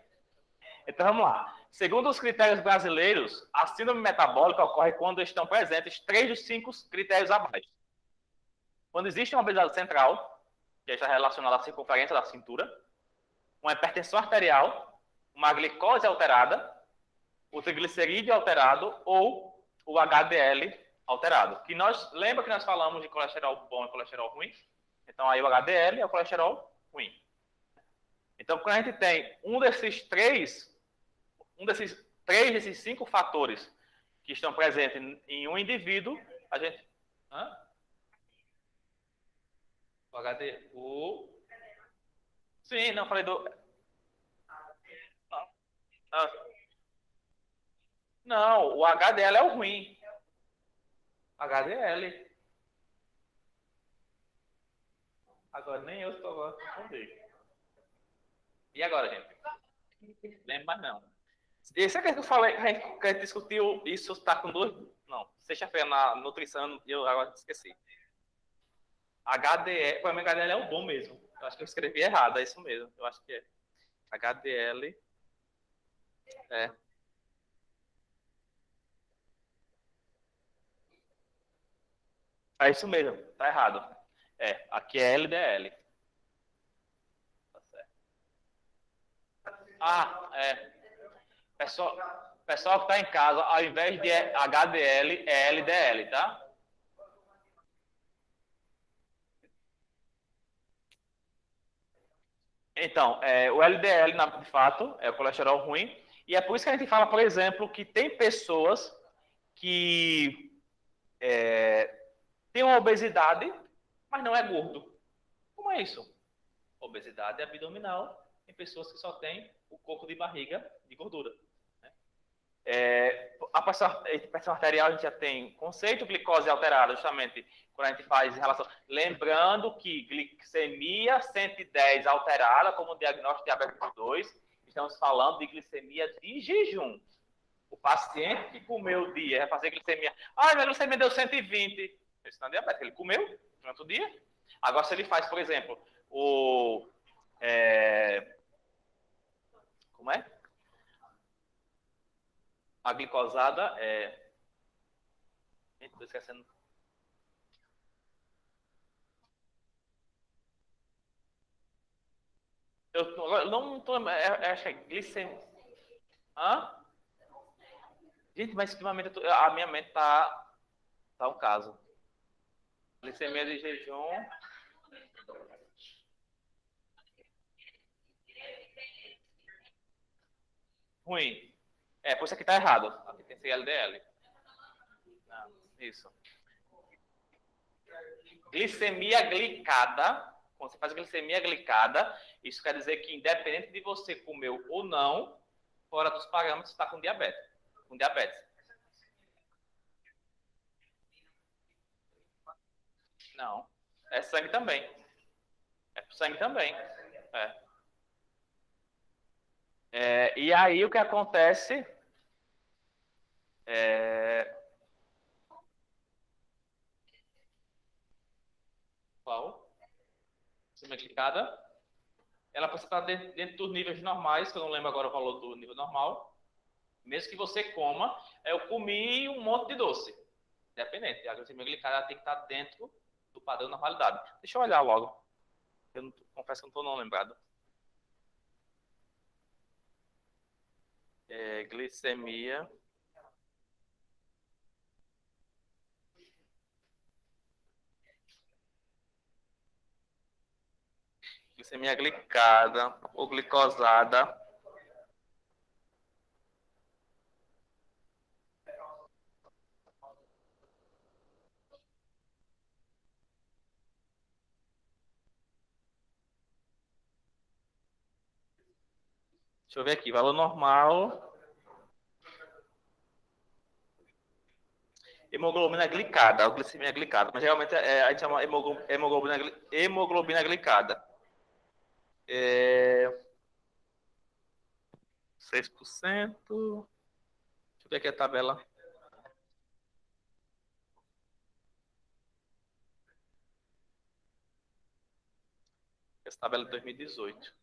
Então, vamos lá. Segundo os critérios brasileiros, a síndrome metabólica ocorre quando estão presentes 3 dos 5 critérios abaixo. Quando existe uma obesidade central, que está relacionada à circunferência da cintura, uma hipertensão arterial, uma glicose alterada, o triglicerídeo alterado ou o HDL alterado. Lembra que nós falamos de colesterol bom e colesterol ruim? Então, aí o HDL é o colesterol ruim. Então, quando a gente tem desses 5 fatores que estão presentes em um indivíduo, a gente... Hã? O HD... Sim, não, falei do... Não, o HDL é o ruim. HDL. Agora nem eu estou agora responder. E agora, gente? Lembro mais não. Esse é que eu falei, que a gente discutiu isso, tá com dois... Não, sexta-feira na nutrição, e eu agora esqueci. HDL, para mim HDL é o bom mesmo. Eu acho que eu escrevi errado, é isso mesmo. Eu acho que é. HDL é. É isso mesmo, tá errado. É, aqui é LDL. Tá certo. Ah, é. Pessoal que tá em casa, ao invés de HDL, é LDL, tá? Então, o LDL, de fato, é o colesterol ruim. E é por isso que a gente fala, por exemplo, que tem pessoas que têm uma obesidade, mas não é gordo. Como é isso? Obesidade abdominal em pessoas que só têm o coco de barriga de gordura. Né? A pressão arterial a gente já tem conceito, glicose alterada, justamente quando a gente faz em relação. Lembrando que glicemia 110 alterada, como diagnóstico de diabetes tipo 2, estamos falando de glicemia de jejum. O paciente que comeu o dia vai fazer glicemia. Ah, minha glicemia deu 120. Isso não é diabetes, ele comeu durante o dia. Agora, se ele faz, por exemplo, como é? A glicosada é. Gente, tô esquecendo. Eu não tô. Acho que é glicemia. Hã? Gente, mas ultimamente a minha mente tá um caso. Glicemia de jejum. Ruim. Por isso aqui tá errado. Aqui tem que ser LDL. Não, isso. Glicemia glicada. Quando você faz glicemia glicada, isso quer dizer que independente de você comer ou não, fora dos parâmetros, está com diabetes. Com diabetes. Não. É sangue também. É sangue também. E aí o que acontece qual? Glicemia glicada. Ela precisa estar dentro dos níveis normais, que eu não lembro agora o valor do nível normal. Mesmo que você coma, eu comi um monte de doce. Independente, a glicemia glicada tem que estar dentro do padrão de normalidade. Deixa eu olhar logo. Eu confesso que eu não estou não lembrado. Glicemia. Glicemia glicada ou glicosada. Deixa eu ver aqui, valor normal. Hemoglobina glicada, ou glicemia glicada, mas geralmente a gente chama hemoglobina glicada. 6%. Deixa eu ver aqui a tabela. Essa tabela é de 2018.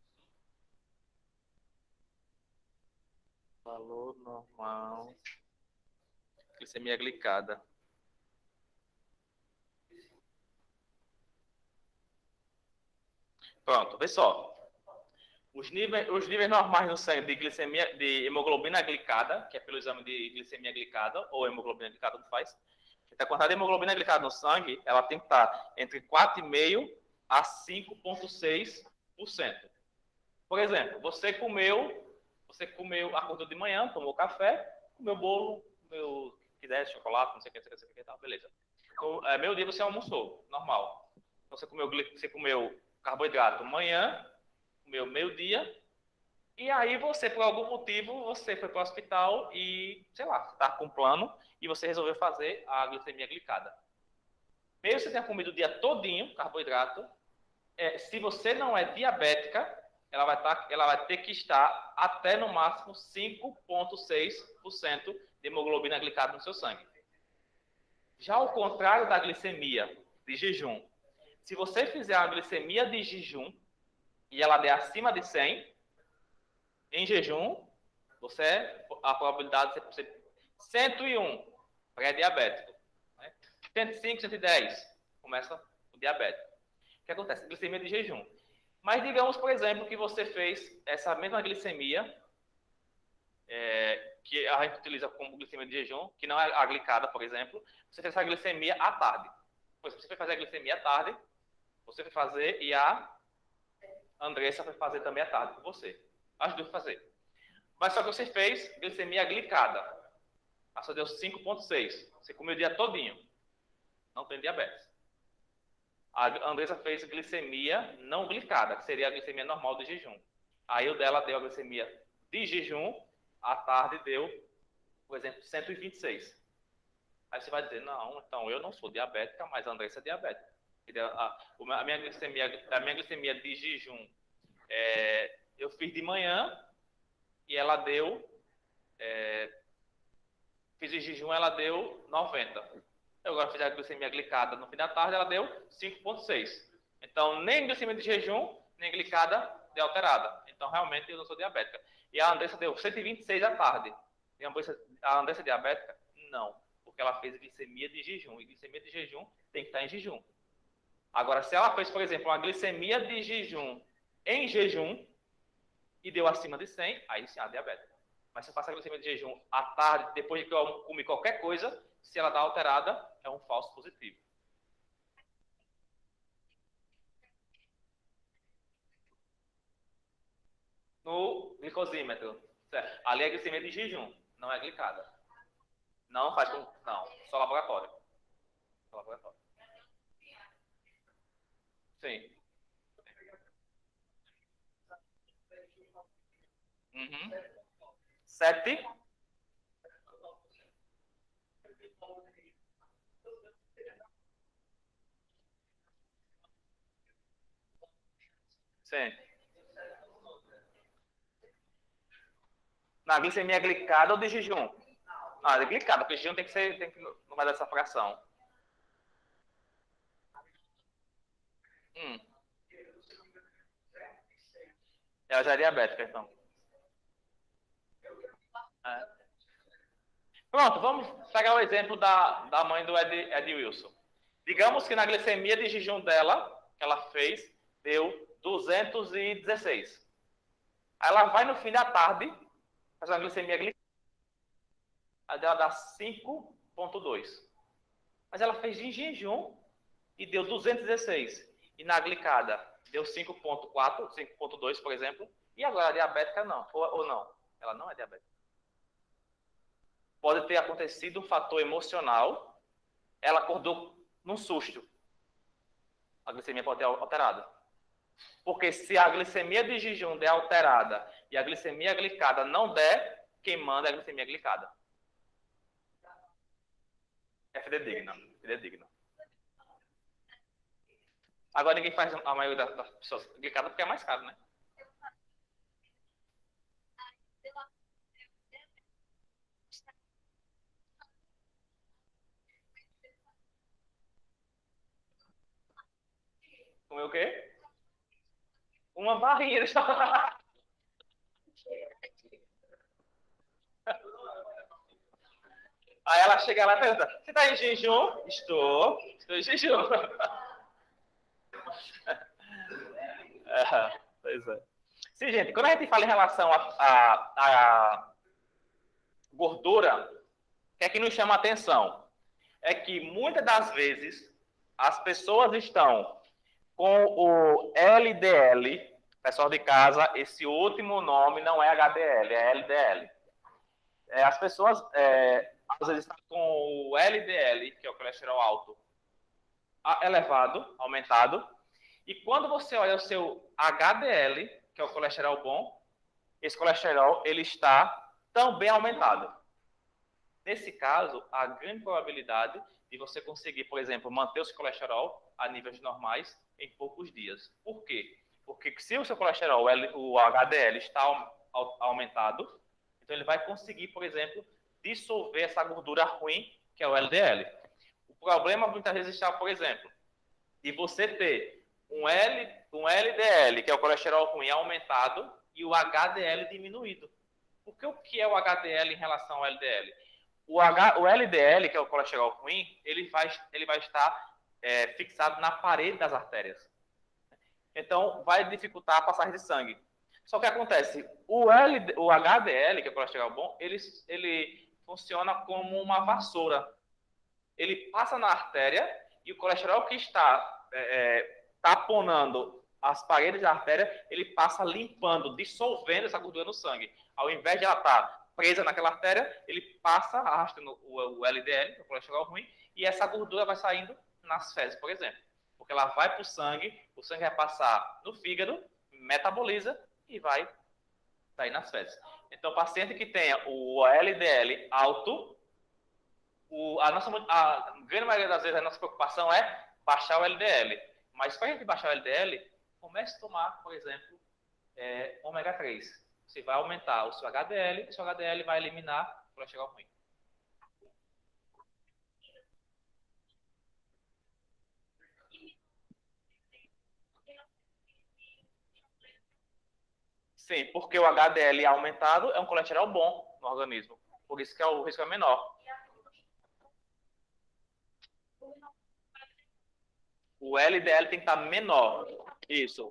Valor normal. Glicemia glicada. Pronto, vê só. Os níveis normais no sangue de glicemia, de hemoglobina glicada, que é pelo exame de glicemia glicada, ou hemoglobina glicada, não faz. Então, a quantidade de hemoglobina glicada no sangue, ela tem que estar entre 4,5% a 5,6%. Por exemplo, você comeu, acordou de manhã, tomou café, comeu bolo, comeu, quiser, chocolate, não sei o que, tal, beleza. Então, meio dia você almoçou, normal. Então, você comeu carboidrato manhã, comeu meio-dia, e aí você, por algum motivo, você foi para o hospital e, sei lá, está com um plano e você resolveu fazer a glicemia glicada. Mesmo que você tenha comido o dia todinho carboidrato, se você não é diabética, ela vai ter que estar até no máximo 5,6% de hemoglobina glicada no seu sangue. Já ao contrário da glicemia de jejum, se você fizer a glicemia de jejum e ela der acima de 100, em jejum, a probabilidade de ser 101, pré-diabético. 105, 110, começa o diabético. O que acontece? Glicemia de jejum. Mas digamos, por exemplo, que você fez essa mesma glicemia, que a gente utiliza como glicemia de jejum, que não é a glicada, por exemplo, você fez essa glicemia à tarde. Pois você foi fazer a glicemia à tarde, você foi fazer e a Andressa foi fazer também à tarde com você. As duas fazer. Mas só que você fez glicemia glicada. A sua deu 5,6. Você comeu o dia todinho. Não tem diabetes. A Andressa fez glicemia não glicada, que seria a glicemia normal de jejum. Aí o dela deu a glicemia de jejum, à tarde deu, por exemplo, 126. Aí você vai dizer, não, então eu não sou diabética, mas a Andressa é diabética. A minha glicemia de jejum, eu fiz de manhã e ela deu, fiz de jejum, ela deu 90. Eu agora fiz a glicemia glicada no fim da tarde, ela deu 5,6. Então, nem glicemia de jejum, nem glicada deu alterada. Então, realmente, eu não sou diabética. E a Andressa deu 126 à tarde. E a Andressa é diabética? Não, porque ela fez glicemia de jejum. E glicemia de jejum tem que estar em jejum. Agora, se ela fez, por exemplo, uma glicemia de jejum em jejum e deu acima de 100, aí sim, ela é diabética. Mas se eu faço a glicemia de jejum à tarde, depois de que eu comi qualquer coisa, se ela dá alterada, é um falso positivo. No glicosímetro, certo? Ali é glicemia de jejum, não é glicada. Não faz com... Não, só laboratório. Só laboratório. Sim. Uhum. 7. Sim. Na glicemia glicada ou de jejum? Ah, de glicada, porque jejum tem que não vai dar essa fração. Ela já é diabética, então. Pronto, vamos pegar o exemplo da mãe do Ed Wilson. Digamos que na glicemia de jejum dela, que ela fez, deu 216. Aí ela vai no fim da tarde, faz uma glicemia glicada, aí ela dá 5,2. Mas ela fez em jejum e deu 216. E na glicada deu 5,4, 5,2, por exemplo. E agora a diabética não, ou não. Ela não é diabética. Pode ter acontecido um fator emocional. Ela acordou num susto. A glicemia pode ter alterada. Porque se a glicemia de jejum der alterada e a glicemia glicada não der, quem manda é a glicemia glicada. É fidedigna. Agora ninguém faz a maioria das pessoas glicada porque é mais caro, né? Comeu o quê? Uma barrinha de chocolate. Aí ela chega lá e pergunta, você está em jejum? Estou em jejum. Pois é. Sim, gente, quando a gente fala em relação a gordura, o que é que nos chama a atenção? É que muitas das vezes as pessoas estão com o LDL, pessoal de casa, esse último nome não é HDL, é LDL. As pessoas, às vezes, estão com o LDL, que é o colesterol alto, elevado, aumentado, e quando você olha o seu HDL, que é o colesterol bom, esse colesterol ele está também aumentado. Nesse caso, há grande probabilidade de você conseguir, por exemplo, manter o seu colesterol a níveis normais em poucos dias. Por quê? Porque se o seu colesterol, o HDL, está aumentado, então ele vai conseguir, por exemplo, dissolver essa gordura ruim, que é o LDL. O problema muitas vezes está, por exemplo, de você ter um LDL, que é o colesterol ruim, aumentado, e o HDL diminuído. Porque o que é o HDL em relação ao LDL? O LDL, que é o colesterol ruim, ele vai estar fixado na parede das artérias. Então, vai dificultar a passagem de sangue. Só que acontece, o HDL, que é o colesterol bom, ele funciona como uma vassoura. Ele passa na artéria e o colesterol que está taponando as paredes da artéria, ele passa limpando, dissolvendo essa gordura no sangue. Ao invés de ela estar presa naquela artéria, ele passa arrastando o LDL, o colesterol ruim, e essa gordura vai saindo nas fezes, por exemplo. Porque ela vai para o sangue vai passar no fígado, metaboliza e vai sair nas fezes. Então, o paciente que tenha o LDL alto, a grande maioria das vezes a nossa preocupação é baixar o LDL. Mas para a gente baixar o LDL, comece a tomar, por exemplo, ômega 3. Você vai aumentar o seu HDL, e o seu HDL vai eliminar o colesterol ruim. Sim, porque o HDL aumentado é um colesterol bom no organismo. Por isso que o risco é menor. O LDL tem que estar menor. Isso.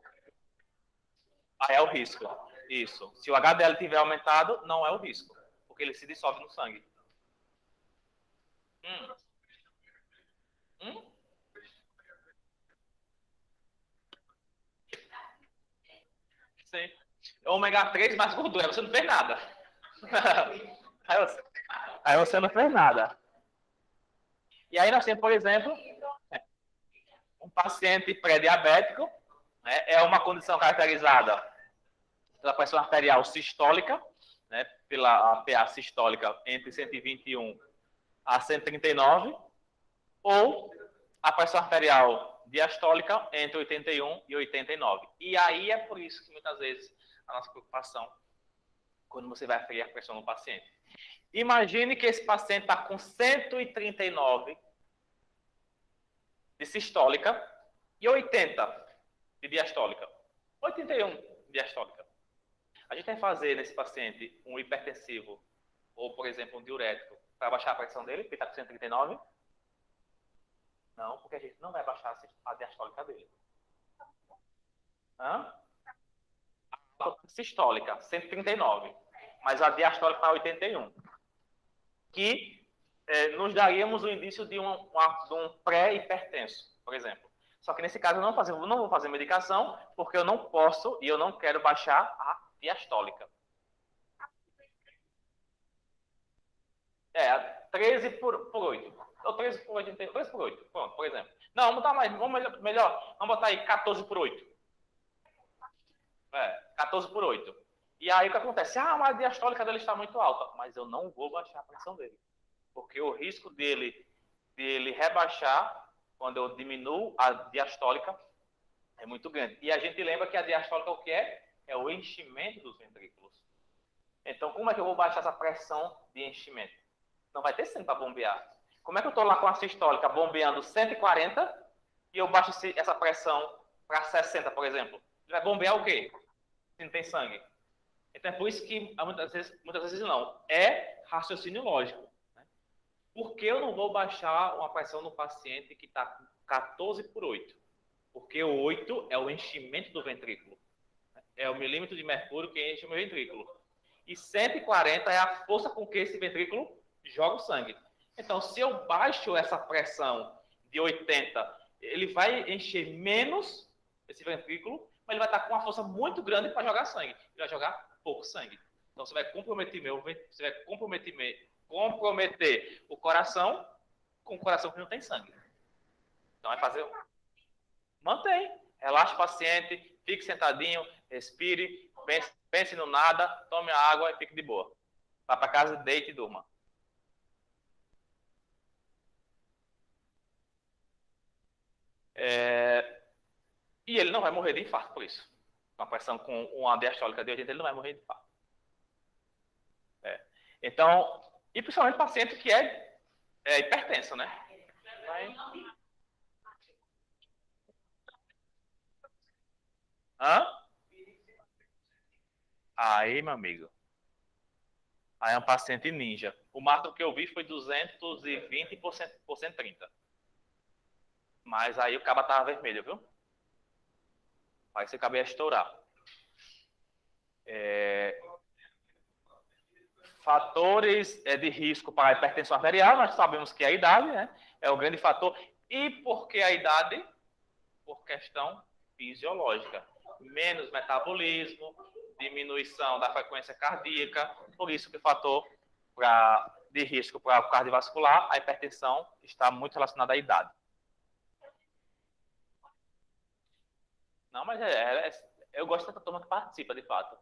Aí é o risco. Isso. Se o HDL tiver aumentado, não é o risco. Porque ele se dissolve no sangue. Sim. Ômega 3 mais gordura. Você não fez nada. Aí você não fez nada. E aí nós temos, por exemplo, um paciente pré-diabético. É uma condição caracterizada pela pressão arterial sistólica, né, pela PA sistólica entre 121 a 139, ou a pressão arterial diastólica entre 81 e 89. E aí é por isso que muitas vezes a nossa preocupação quando você vai aferir a pressão no paciente. Imagine que esse paciente está com 139 de sistólica e 80 de diastólica. 81 de diastólica. A gente vai fazer nesse paciente um hipertensivo ou, por exemplo, um diurético para baixar a pressão dele, porque está com 139? Não, porque a gente não vai baixar a diastólica dele. A sistólica, 139. Mas a diastólica está 81. Que nos daríamos o indício de um pré-hipertenso, por exemplo. Só que nesse caso eu não vou fazer medicação, porque eu não posso e eu não quero baixar a diastólica. 13 por 8. Ou 13 por 8, 13 por 8, pronto, por exemplo. Não, vamos botar mais, melhor, vamos botar aí 14 por 8. 14 por 8. E aí o que acontece? Mas a diastólica dele está muito alta. Mas eu não vou baixar a pressão dele. Porque o risco dele rebaixar, quando eu diminuo a diastólica, é muito grande. E a gente lembra que a diastólica o que é? É o enchimento dos ventrículos. Então, como é que eu vou baixar essa pressão de enchimento? Não vai ter sangue para bombear. Como é que eu estou lá com a sistólica bombeando 140 e eu baixo essa pressão para 60, por exemplo? Ele vai bombear o quê? Se não tem sangue. Então, é por isso que muitas vezes não. É raciocínio lógico. Né? Por que eu não vou baixar uma pressão no paciente que está com 14 por 8? Porque o 8 é o enchimento do ventrículo. é o milímetro de mercúrio que enche o meu ventrículo. E 140 é a força com que esse ventrículo joga o sangue. Então, se eu baixo essa pressão de 80, ele vai encher menos esse ventrículo, mas ele vai estar com uma força muito grande para jogar sangue. Ele vai jogar pouco sangue. Então, você vai comprometer o coração com o coração que não tem sangue. Então, vai fazer... Mantém. Relaxa o paciente, fique sentadinho, respire, pense no nada, tome água e fique de boa. Vá para casa, deite e durma. E ele não vai morrer de infarto por isso. Com a pressão com uma diastólica de 80, ele não vai morrer de infarto. Então, e principalmente paciente que é hipertenso, né? Hã? Aí, meu amigo. Aí é um paciente ninja. O máximo que eu vi foi 220 por 130. Mas aí o cabo tava vermelho, viu? Aí você acaba ia estourar. Fatores de risco para a hipertensão arterial, nós sabemos que a idade, né, é o grande fator. E por que a idade? Por questão fisiológica. Menos metabolismo, diminuição da frequência cardíaca, por isso que o fator de risco para o cardiovascular, a hipertensão, está muito relacionada à idade. Não, mas eu gosto dessa turma que participa, de fato.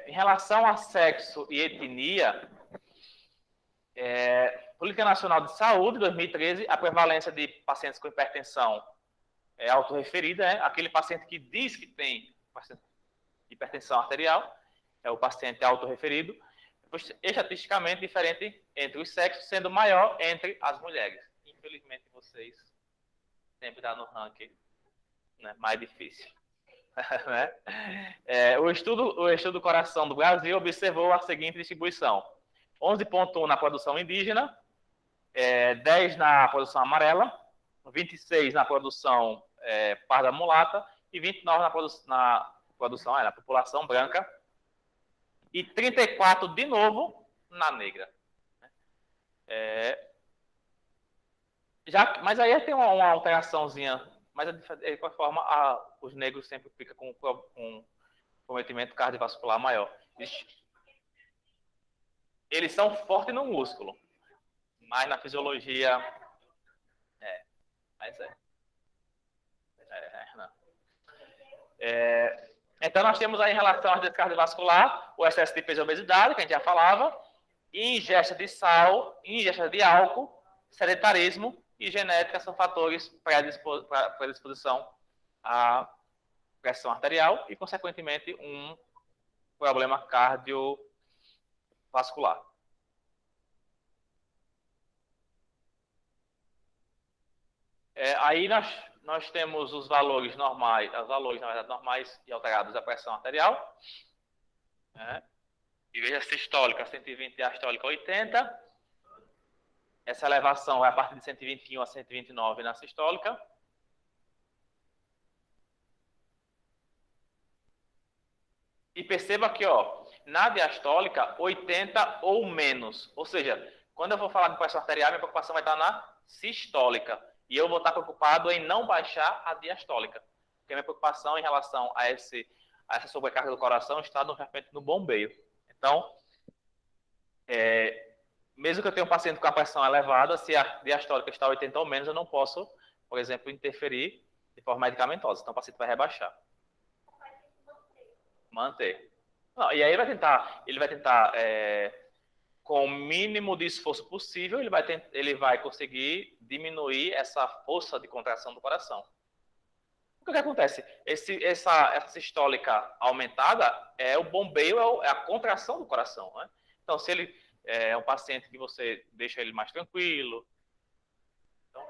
Em relação a sexo e etnia, Política Nacional de Saúde, 2013, a prevalência de pacientes com hipertensão é autorreferida, aquele paciente que diz que tem hipertensão arterial, é o paciente autorreferido, estatisticamente diferente entre os sexos, sendo maior entre as mulheres. Infelizmente, vocês sempre dão no ranking, né, mais difícil. Né? O estudo do coração do Brasil observou a seguinte distribuição: 11,1 na produção indígena, 10 na produção amarela, 26 na produção parda mulata e 29 na população branca e 34 de novo na negra. Mas aí tem uma alteraçãozinha, mas de qualquer forma os negros sempre ficam com comprometimento cardiovascular maior. Eles são fortes no músculo, mas na fisiologia não. Então nós temos aí em relação à doença cardiovascular o excesso de peso e obesidade, que a gente já falava, ingesta de sal, ingesta de álcool, sedentarismo e genética são fatores para predisposição à pressão arterial e, consequentemente, um problema cardiovascular. Aí nós temos os valores normais, normais e alterados da pressão arterial. E veja, sistólica 120 e diastólica 80. Essa elevação vai a partir de 121 a 129 na sistólica. E perceba que, na diastólica, 80 ou menos. Ou seja, quando eu vou falar de pressão arterial, minha preocupação vai estar na sistólica. E eu vou estar preocupado em não baixar a diastólica. Porque a minha preocupação em relação a essa sobrecarga do coração está, de repente, no bombeio. Então, mesmo que eu tenha um paciente com a pressão elevada, se a diastólica está 80 ou menos, eu não posso, por exemplo, interferir de forma medicamentosa. Então, o paciente vai rebaixar. Manter. Não, e aí ele vai tentar com o mínimo de esforço possível, ele vai conseguir diminuir essa força de contração do coração. O que acontece? Essa sistólica aumentada o bombeio, é a contração do coração. Né? Então, se ele é um paciente que você deixa ele mais tranquilo, então,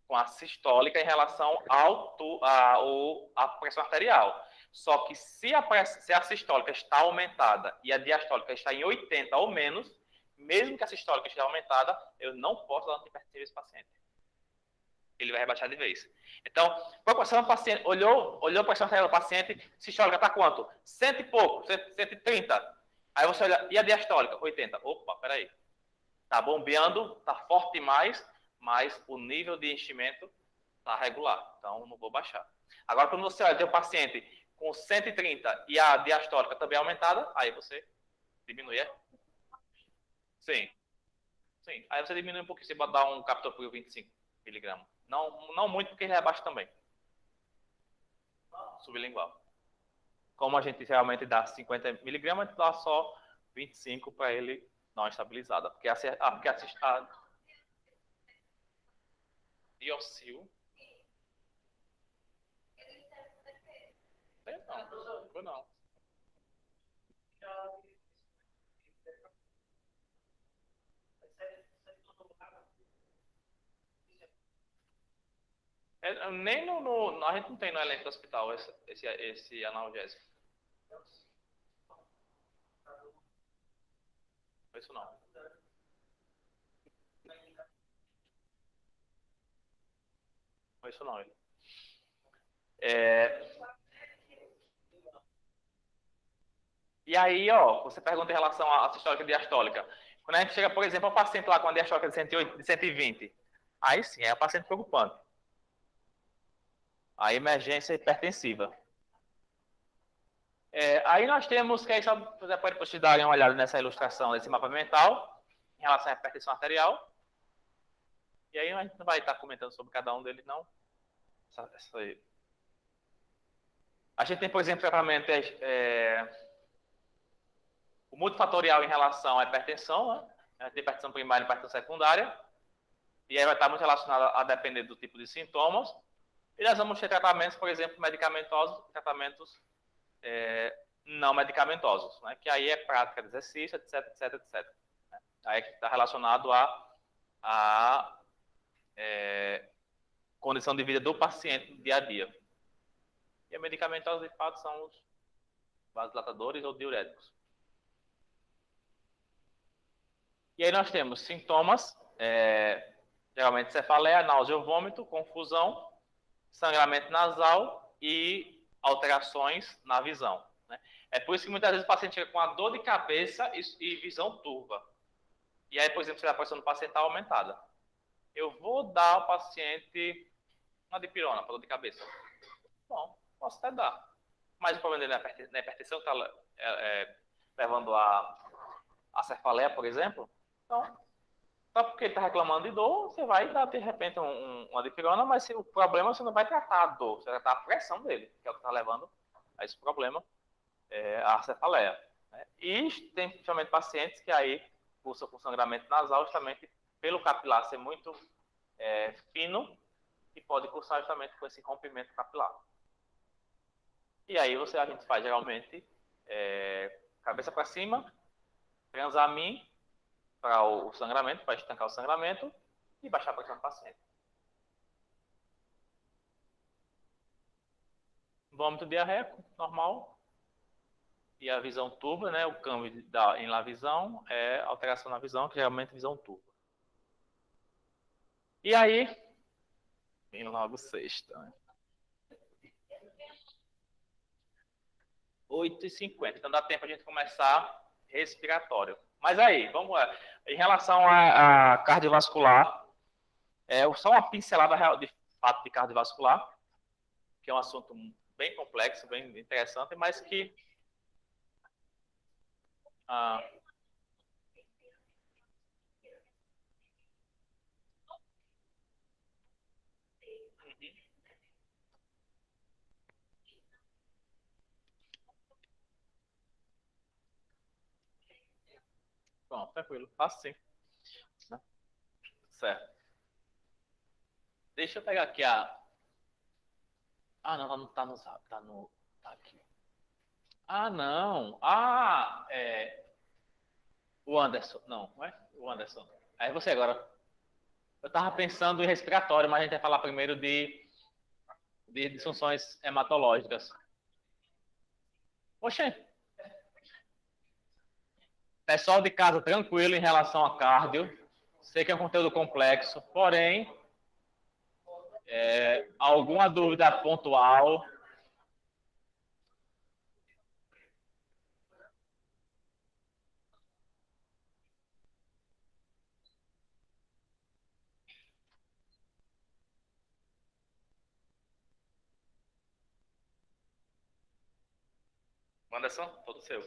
com a sistólica em relação à pressão arterial. Só que se a sistólica está aumentada e a diastólica está em 80 ou menos, mesmo que a sistólica esteja aumentada, eu não posso dar antihipertensivo a esse paciente. ele vai rebaixar de vez. Então, proporção do paciente, olhou a pressão arterial do paciente, sistólica está quanto? 100 e pouco, 130. Aí você olha, e a diastólica? 80. Opa, peraí. Está bombeando, está forte demais, mas o nível de enchimento está regular. Então, não vou baixar. Agora, quando você olha, tem um paciente com 130 e a diastólica também aumentada, aí você diminui. Sim. Sim. Aí você diminui um pouquinho, você dar um captopril 25 miligramas. Não muito, porque ele rebaixa também. Sublingual. Como a gente realmente dá 50 miligramas, a gente dá só 25 para ele dar uma estabilizada. Porque a Diocil. Não, não. Nem a gente não tem no elenco do hospital esse analgésico. Isso não. Isso não. E aí, ó, você pergunta em relação à sistólica e diastólica. Quando a gente chega, por exemplo, ao paciente lá com a diastólica de 108, de 120, aí sim, é um paciente preocupante. A emergência hipertensiva. Aí nós temos, que aí só você pode depois darem uma olhada nessa ilustração desse mapa mental, em relação à hipertensão arterial. E aí a gente não vai estar comentando sobre cada um deles, não. Essa aí. A gente tem, por exemplo, tratamento o multifatorial em relação à hipertensão, né? A gente tem hipertensão primária e hipertensão secundária. E aí vai estar muito relacionado a depender do tipo de sintomas. E nós vamos ter tratamentos, por exemplo, medicamentosos, tratamentos não medicamentosos, né? Que aí é prática de exercício, etc, etc, etc. Aí que está relacionado à condição de vida do paciente no dia a dia. E a medicamentosa, de fato, são os vasodilatadores ou diuréticos. E aí nós temos sintomas, geralmente cefaleia, náusea ou vômito, confusão, sangramento nasal e alterações na visão. Né? É por isso que muitas vezes o paciente chega com uma dor de cabeça e visão turva. E aí, por exemplo, se a pressão do paciente está aumentada. Eu vou dar ao paciente uma dipirona para dor de cabeça. Bom, posso até dar. Mas o problema dele na hipertensão que está levando a cefaleia, por exemplo. Então, só porque ele está reclamando de dor, você vai dar, de repente, uma dipirona, mas o problema você não vai tratar a dor, você vai tratar a pressão dele, que é o que está levando a esse problema, a cefaleia. Né? E tem, principalmente, pacientes que aí cursam com sangramento nasal, justamente pelo capilar ser muito fino, e pode cursar justamente com esse rompimento capilar. E aí a gente faz, geralmente, cabeça para cima, transamin, para o sangramento, para estancar o sangramento e baixar a pressão do paciente. Vômito diarreico, normal. E a visão turva, né? O câmbio em la visão é alteração na visão, que geralmente é visão turva. E aí, vem logo sexta. Né? 8h50. Então dá tempo a gente começar respiratório. Mas aí, vamos lá. Em relação a cardiovascular, só uma pincelada de fato de cardiovascular, que é um assunto bem complexo, bem interessante, mas que bom, tranquilo, faço sim. Certo. Deixa eu pegar aqui não, tá no zap, tá aqui. Não. O Anderson. Não é? O Anderson. Aí você agora. Eu tava pensando em respiratório, mas a gente vai falar primeiro de disfunções hematológicas. Oxê. Pessoal de casa tranquilo em relação a cardio. Sei que é um conteúdo complexo, porém Alguma dúvida pontual? Anderson, todo seu.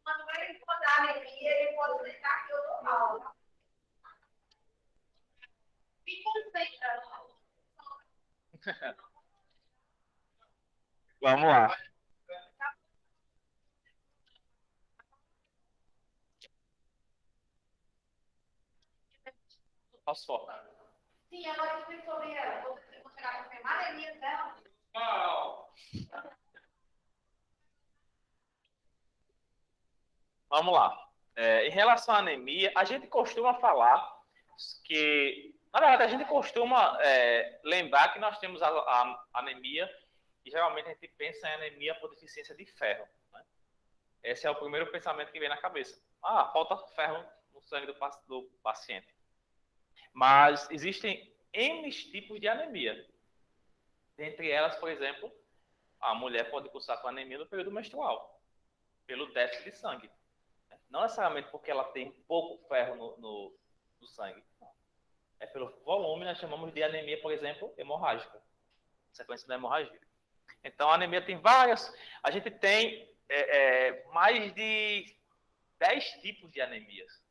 Quando vai botar alegria, ele pode deixar que eu dou mal. Vamos lá. Posso focar? Sim, agora eu explico sobre ela. Você vai chegar a confirmar a anemia dela? Vamos lá. Em relação à anemia, a gente costuma falar que, na verdade, a gente costuma lembrar que nós temos a anemia e geralmente a gente pensa em anemia por deficiência de ferro. Né? Esse é o primeiro pensamento que vem na cabeça. Falta ferro no sangue do paciente. Mas existem N tipos de anemia. Dentre elas, por exemplo, a mulher pode cursar com anemia no período menstrual, pelo déficit de sangue. Não necessariamente porque ela tem pouco ferro no sangue. Não. É pelo volume, nós chamamos de anemia, por exemplo, hemorrágica. Sequência da hemorragia. Então, a anemia tem várias. A gente tem mais de 10 tipos de anemias.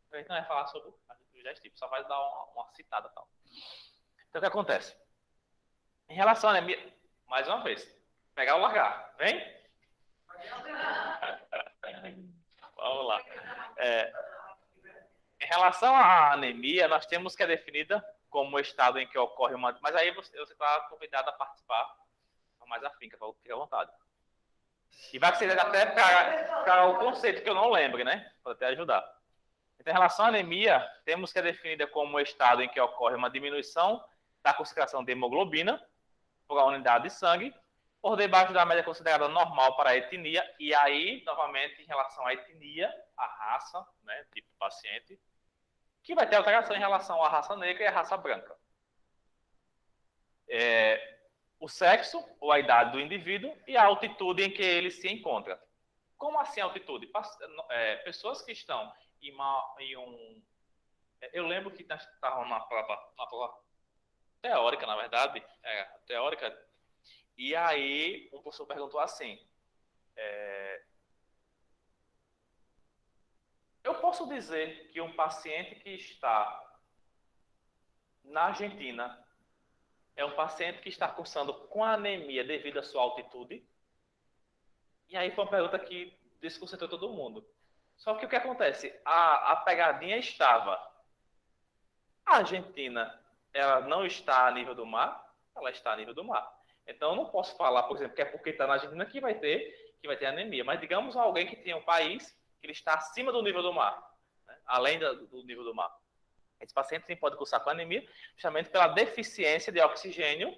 A gente não vai falar sobre os 10 tipos, só vai dar uma citada. Tal. Então, o que acontece? Em relação à anemia, mais uma vez, pegar ou largar. Vem? Vamos lá. Em relação à anemia, nós temos que é definida como o estado em que ocorre uma... Mas aí você está convidado a participar mais afinca, fica à vontade. E vai ser até para o conceito que eu não lembro, né? Pode até ajudar. Então, em relação à anemia, temos que é definida como o estado em que ocorre uma diminuição da concentração de hemoglobina por unidade de sangue, por debaixo da média considerada normal para a etnia, e aí, novamente, em relação à etnia, a raça, né, tipo paciente, que vai ter alteração em relação à raça negra e à raça branca. O sexo ou a idade do indivíduo e a altitude em que ele se encontra. Como assim a altitude? Pessoas que estão em um... Eu lembro que estava uma prova teórica, na verdade, teórica, e aí um professor perguntou assim, eu posso dizer que um paciente que está na Argentina é um paciente que está cursando com anemia devido à sua altitude? E aí foi uma pergunta que desconcertou todo mundo. Só que o que acontece? A pegadinha estava... A Argentina, ela não está a nível do mar? Ela está a nível do mar. Então, eu não posso falar, por exemplo, que é porque está na Argentina que vai ter anemia. Mas digamos alguém que tem um país que ele está acima do nível do mar, né? Além do nível do mar. Esse paciente sim pode cursar com anemia, justamente pela deficiência de oxigênio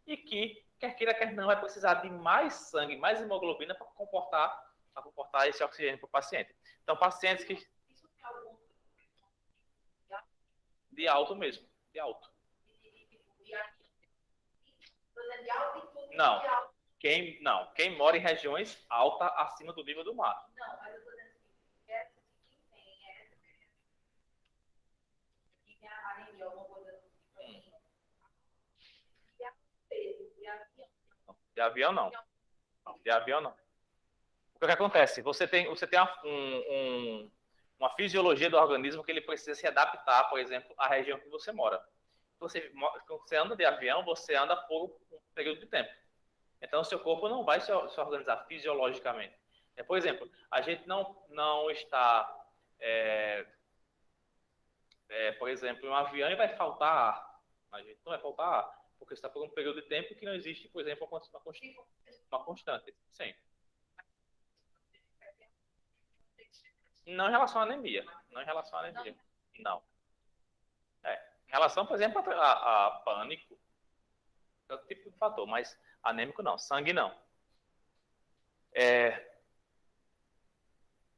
e que, quer queira, quer não, vai precisar de mais sangue, mais hemoglobina para comportar esse oxigênio para o paciente. Então, pacientes que... De alto mesmo, de alto. Não. Quem mora em regiões altas acima do nível do mar. Não, mas eu estou dizendo assim, quem tem anemia, alguma coisa assim. De avião não. De avião não. O que acontece? Você tem uma fisiologia do organismo que ele precisa se adaptar, por exemplo, à região que você mora. Quando você anda de avião, você anda por um período de tempo. Então, o seu corpo não vai se organizar fisiologicamente. Por exemplo, a gente não está, por exemplo, em um avião e vai faltar ar. A gente não vai faltar ar, porque está por um período de tempo que não existe, por exemplo, uma constante. Sim. Não em relação à anemia. Não em relação à anemia. Não. Em relação, por exemplo, a pânico, É outro tipo de fator, mas anêmico não, sangue não.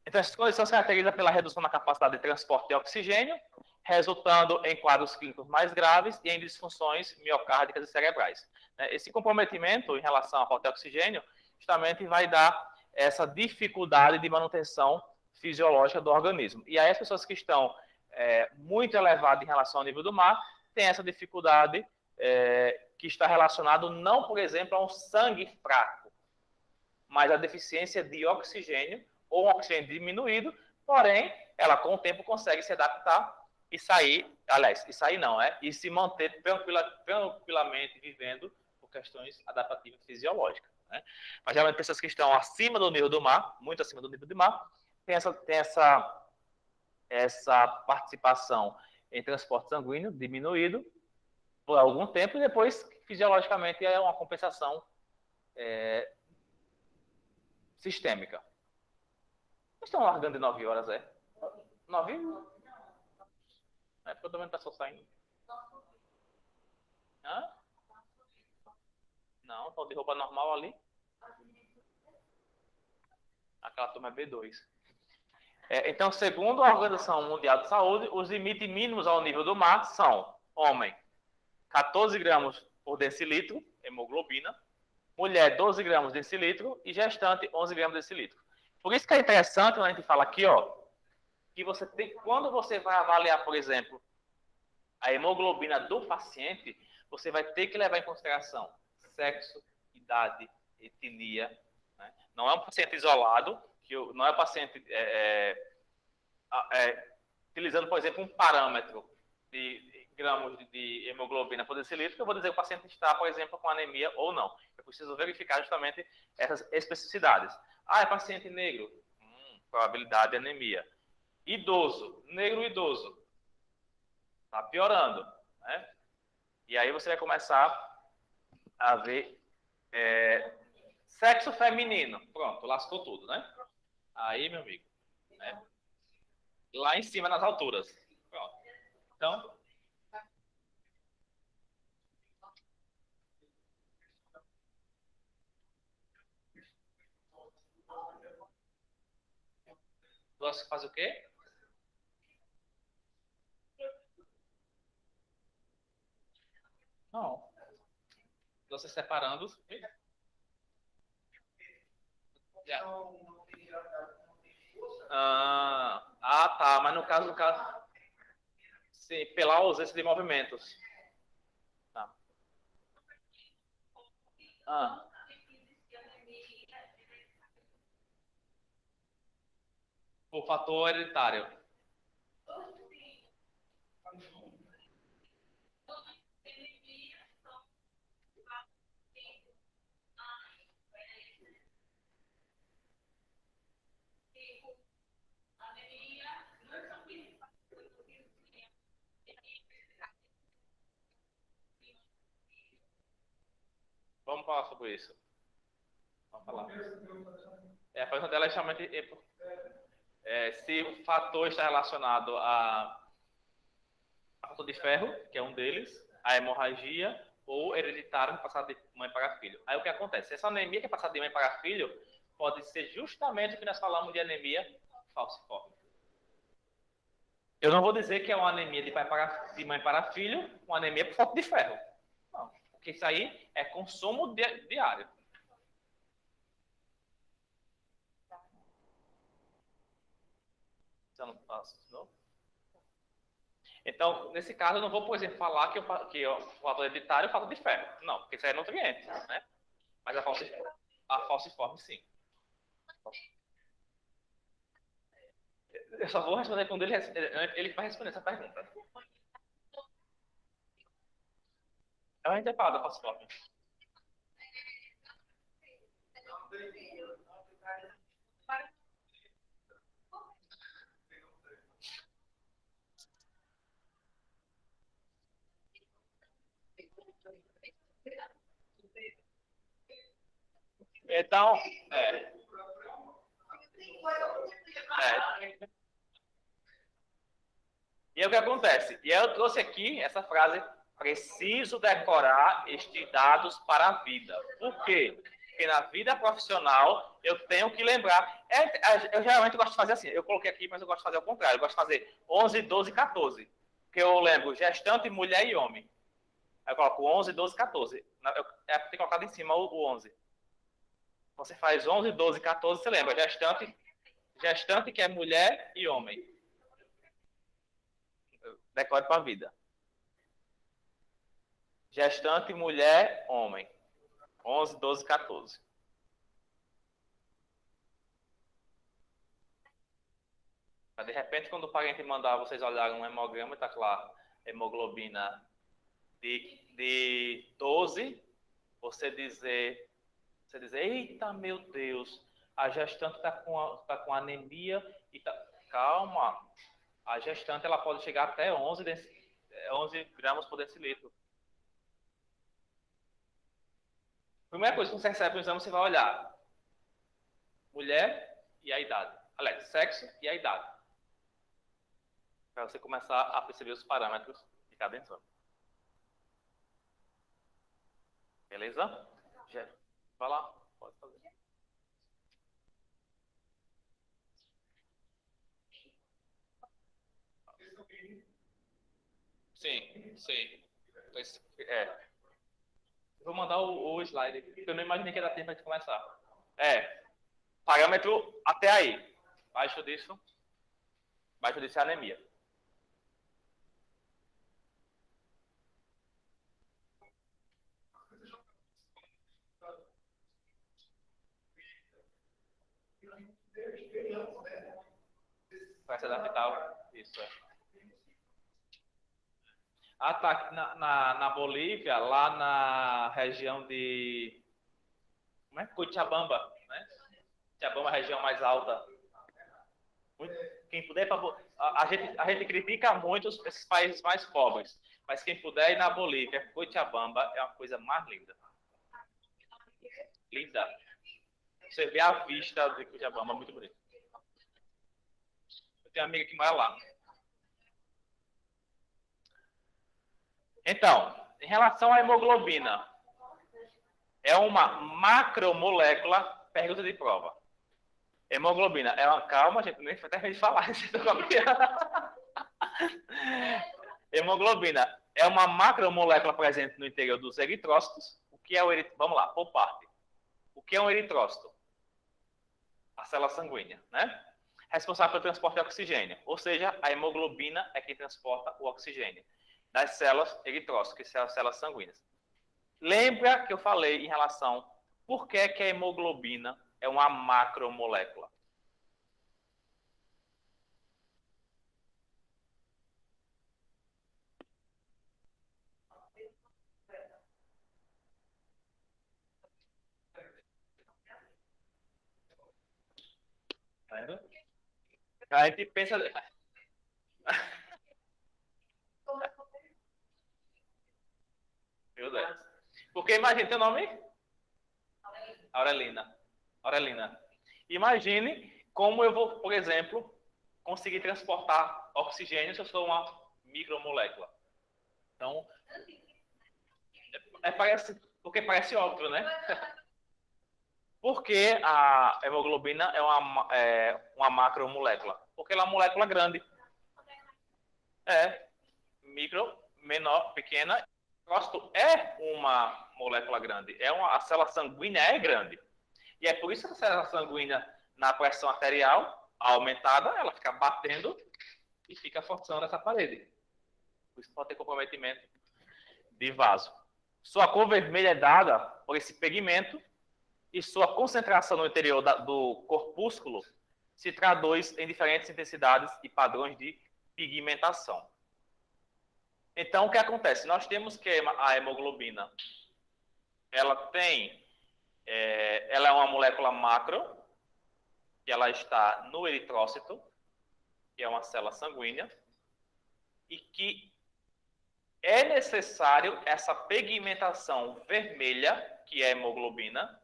Então, essa condição se caracteriza pela redução na capacidade de transporte de oxigênio, resultando em quadros clínicos mais graves e em disfunções miocárdicas e cerebrais. Esse comprometimento em relação à falta de oxigênio justamente vai dar essa dificuldade de manutenção fisiológica do organismo. E aí as pessoas que estão muito elevadas em relação ao nível do mar têm essa dificuldade que está relacionado não, por exemplo, a um sangue fraco, mas a deficiência de oxigênio ou um oxigênio diminuído, porém, ela com o tempo consegue se adaptar e sair, aliás, e sair não, e se manter tranquilamente vivendo por questões adaptativas fisiológicas. Mas geralmente pessoas que estão acima do nível do mar, muito acima do nível do mar, tem essa participação em transporte sanguíneo diminuído por algum tempo e depois, fisiologicamente, é uma compensação sistêmica. Estão largando de 9 horas, 9? É porque eu também não estou saindo. Hã? Não, estão de roupa normal ali. Aquela turma é B2. Então, segundo a Organização Mundial de Saúde, os limites mínimos ao nível do mar são: homem, 14 gramas por decilitro, hemoglobina; mulher, 12 gramas por decilitro; e gestante, 11 gramas por decilitro. Por isso que é interessante quando a gente fala aqui, que você tem, quando você vai avaliar, por exemplo, a hemoglobina do paciente, você vai ter que levar em consideração sexo, idade, etnia. Não é um paciente isolado, não é um paciente utilizando, por exemplo, um parâmetro de gramos de hemoglobina por decilitro, que eu vou dizer que o paciente está, por exemplo, com anemia ou não. Eu preciso verificar justamente essas especificidades. É paciente negro? Probabilidade de anemia. Idoso, negro idoso. Está piorando. E aí você vai começar a ver sexo feminino. Pronto, lascou tudo, né? Aí, meu amigo. Lá em cima, nas alturas. Pronto. Então, você faz o quê? Não. Você separando. Tá. Mas no caso. Sim, pela ausência de movimentos. Tá. O fator hereditário. Vamos falar sobre isso. Vamos falar. A pergunta dela é justamente se o fator está relacionado a falta de ferro, que é um deles, a hemorragia, ou hereditário, passado de mãe para filho. Aí o que acontece? Essa anemia que é passada de mãe para filho pode ser justamente o que nós falamos de anemia falciforme. Eu não vou dizer que é uma anemia de mãe para filho, uma anemia por falta de ferro. Não, porque isso aí é consumo diário. Você não passa, não? Então, nesse caso, eu não vou, por exemplo, falar que o fator hereditário é falta de ferro. Não, porque isso aí é nutriente, né? Mas a falciforme, sim. Eu só vou responder quando ele vai responder essa pergunta. Eu ainda falo da falciforme. Então, E é o que acontece. E aí eu trouxe aqui essa frase Preciso decorar estes dados para a vida. Por quê? Porque na vida profissional eu tenho que lembrar. Eu geralmente gosto de fazer assim. Eu coloquei aqui, mas eu gosto de fazer ao contrário. Eu gosto de fazer 11, 12, 14. Porque eu lembro gestante, mulher e homem. Aí eu coloco 11, 12, 14. Eu tenho colocado em cima o 11. Você faz 11, 12, 14, você lembra. Gestante que é mulher e homem. Decore para a vida. Gestante, mulher, homem. 11, 12, 14. De repente, quando o parente mandar vocês olharem um hemograma, está lá, hemoglobina de 12, você dizer, eita, meu Deus, a gestante está com anemia e tá... Calma, a gestante ela pode chegar até 11 gramas por decilitro. Primeira coisa que você recebe no exame, você vai olhar mulher e a idade. Aliás, sexo e a idade. Para você começar a perceber os parâmetros de cada exame. Beleza? Vai lá, pode fazer. Sim. Vou mandar o slide aqui, porque eu não imaginei que ia dar tempo de começar. Parâmetro até aí. Baixo disso é anemia. Vai se adaptar. Isso é. Ah, tá. Na Bolívia, lá na região de. Como é? Cochabamba, né? Cochabamba é a região mais alta. Quem puder, a gente critica muito esses países mais pobres, mas quem puder ir na Bolívia, Cochabamba é uma coisa mais linda. Linda. Você vê a vista de Cochabamba, muito bonito. Eu tenho uma amiga que mora lá. Então, em relação à hemoglobina, é uma macromolécula, pergunta de prova. Hemoglobina é uma... Calma, gente, nem terminei de falar. Hemoglobina é uma macromolécula presente no interior dos eritrócitos. O que é o eritrócito? Vamos lá, por parte. O que é um eritrócito? A célula sanguínea, né? Responsável pelo transporte de oxigênio. Ou seja, a hemoglobina é quem transporta o oxigênio das células eritrócitos, que são as células sanguíneas. Lembra que eu falei em relação por que a hemoglobina é uma macromolécula? Tá vendo? A gente pensa... Meu Deus. Porque imagine, teu nome? Aurelina. Imagine como eu vou, por exemplo, conseguir transportar oxigênio se eu sou uma micromolécula. Então, porque parece óbvio, né? Por que a hemoglobina é uma macromolécula? Porque ela é uma molécula grande. Micro, menor, pequena. O eritrócito é uma molécula grande. A célula sanguínea é grande. E é por isso que a célula sanguínea, na pressão arterial aumentada, ela fica batendo e fica forçando essa parede. Por isso pode ter comprometimento de vaso. Sua cor vermelha é dada por esse pigmento e sua concentração no interior do corpúsculo se traduz em diferentes intensidades e padrões de pigmentação. Então, o que acontece? Nós temos que a hemoglobina, ela é uma molécula macro, que ela está no eritrócito, que é uma célula sanguínea, e que é necessário essa pigmentação vermelha, que é a hemoglobina,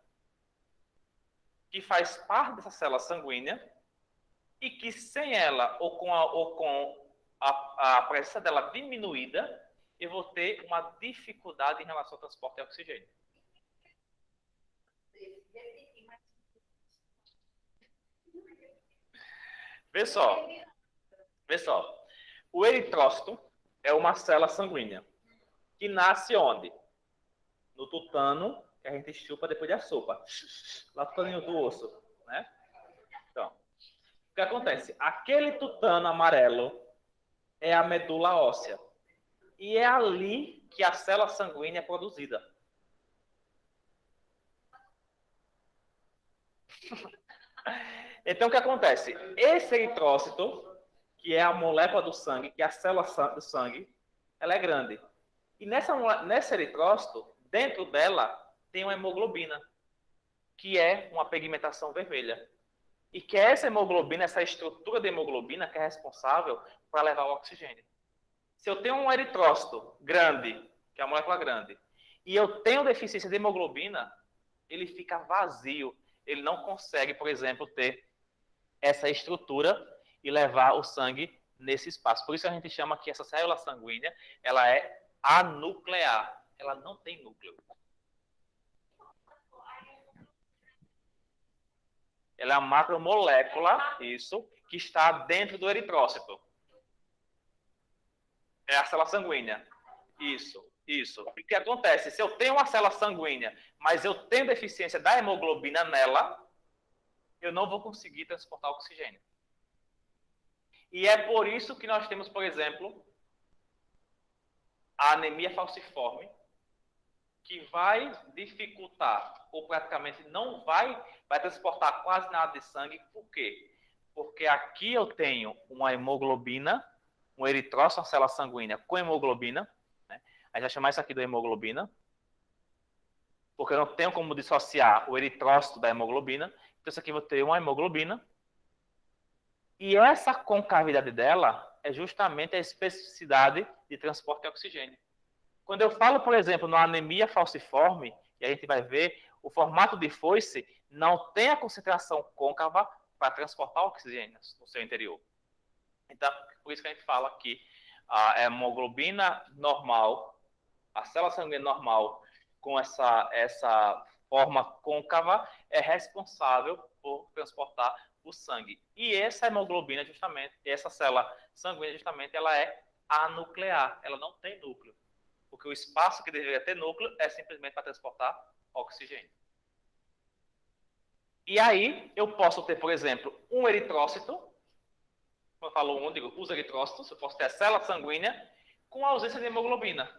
que faz parte dessa célula sanguínea, e que sem ela, ou com a presença dela diminuída, eu vou ter uma dificuldade em relação ao transporte de oxigênio. Vê só. Vê só. O eritrócito é uma célula sanguínea que nasce onde? No tutano, que a gente chupa depois da sopa. Lá no tutaninho do osso, né? Então, o que acontece? Aquele tutano amarelo é a medula óssea. E é ali que a célula sanguínea é produzida. Então, o que acontece? Esse eritrócito, que é a molécula do sangue, que é a célula do sangue, ela é grande. E nesse eritrócito, dentro dela, tem uma hemoglobina, que é uma pigmentação vermelha. E que é essa hemoglobina, essa estrutura de hemoglobina, que é responsável para levar o oxigênio. Se eu tenho um eritrócito grande, que é a molécula grande, e eu tenho deficiência de hemoglobina, ele fica vazio. Ele não consegue, por exemplo, ter essa estrutura e levar o sangue nesse espaço. Por isso a gente chama que essa célula sanguínea, ela é anuclear. Ela não tem núcleo. Ela é uma macromolécula, isso, que está dentro do eritrócito. É a célula sanguínea. Isso, isso. O que acontece? Se eu tenho uma célula sanguínea, mas eu tenho deficiência da hemoglobina nela, eu não vou conseguir transportar oxigênio. E é por isso que nós temos, por exemplo, a anemia falciforme, que vai dificultar, ou praticamente não vai transportar quase nada de sangue. Por quê? Porque aqui eu tenho uma hemoglobina, um eritrócito, uma célula sanguínea com hemoglobina, né? A gente vai chamar isso aqui de hemoglobina, porque eu não tenho como dissociar o eritrócito da hemoglobina. Então, isso aqui eu vou ter uma hemoglobina. E essa concavidade dela é justamente a especificidade de transporte de oxigênio. Quando eu falo, por exemplo, na anemia falciforme, e a gente vai ver, o formato de foice não tem a concentração côncava para transportar oxigênio no seu interior. Então, por isso que a gente fala que a hemoglobina normal, a célula sanguínea normal, com essa forma côncava, é responsável por transportar o sangue. E essa hemoglobina, justamente, essa célula sanguínea, justamente, ela é anuclear, ela não tem núcleo. Porque o espaço que deveria ter núcleo é simplesmente para transportar oxigênio. E aí, eu posso ter, por exemplo, um eritrócito. Quando eu falo um, digo os eritrócitos. Eu posso ter a célula sanguínea com ausência de hemoglobina.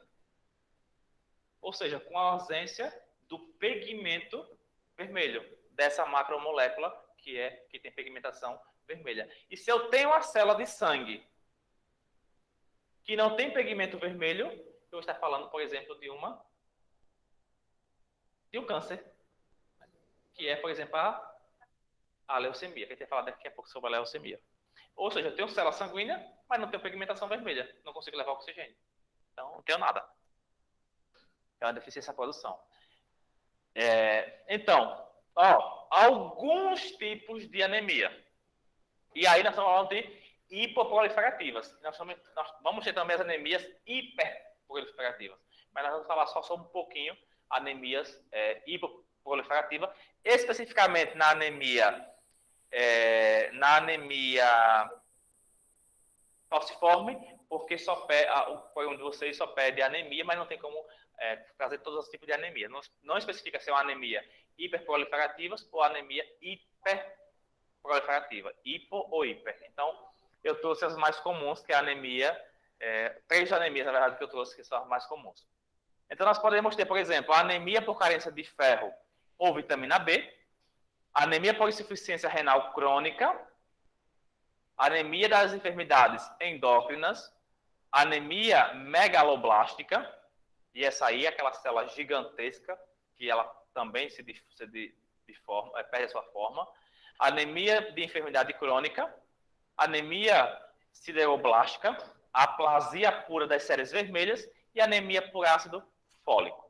Ou seja, com a ausência do pigmento vermelho, dessa macromolécula que tem pigmentação vermelha. E se eu tenho uma célula de sangue que não tem pigmento vermelho, eu vou estar falando, por exemplo, de um câncer, que é, por exemplo, a leucemia, que a gente vai falar daqui a pouco sobre a leucemia. Ou seja, eu tenho célula sanguínea, mas não tenho pigmentação vermelha, não consigo levar oxigênio. Então, não tenho nada. É uma deficiência na produção. Então, alguns tipos de anemia. E aí nós estamos falando de hipoproliferativas. Nós vamos ter também as anemias hiperproliferativas. Mas nós vamos falar só sobre um pouquinho anemias hipoproliferativas, especificamente na anemia falciforme, porque foi um de vocês só pede anemia, mas não tem como trazer todos os tipos de anemia. Não especifica se é uma anemia hiperproliferativa ou anemia hiperproliferativa, hipo ou hiper. Então, eu trouxe as mais comuns, que é a anemia, 3 anemias, na verdade, que eu trouxe, que são as mais comuns. Então, nós podemos ter, por exemplo, a anemia por carência de ferro ou vitamina B, anemia por insuficiência renal crônica, anemia das enfermidades endócrinas, anemia megaloblástica, e essa aí é aquela célula gigantesca, que ela também perde a sua forma, anemia de enfermidade crônica, anemia sideroblástica, aplasia pura das séries vermelhas e anemia por ácido fólico.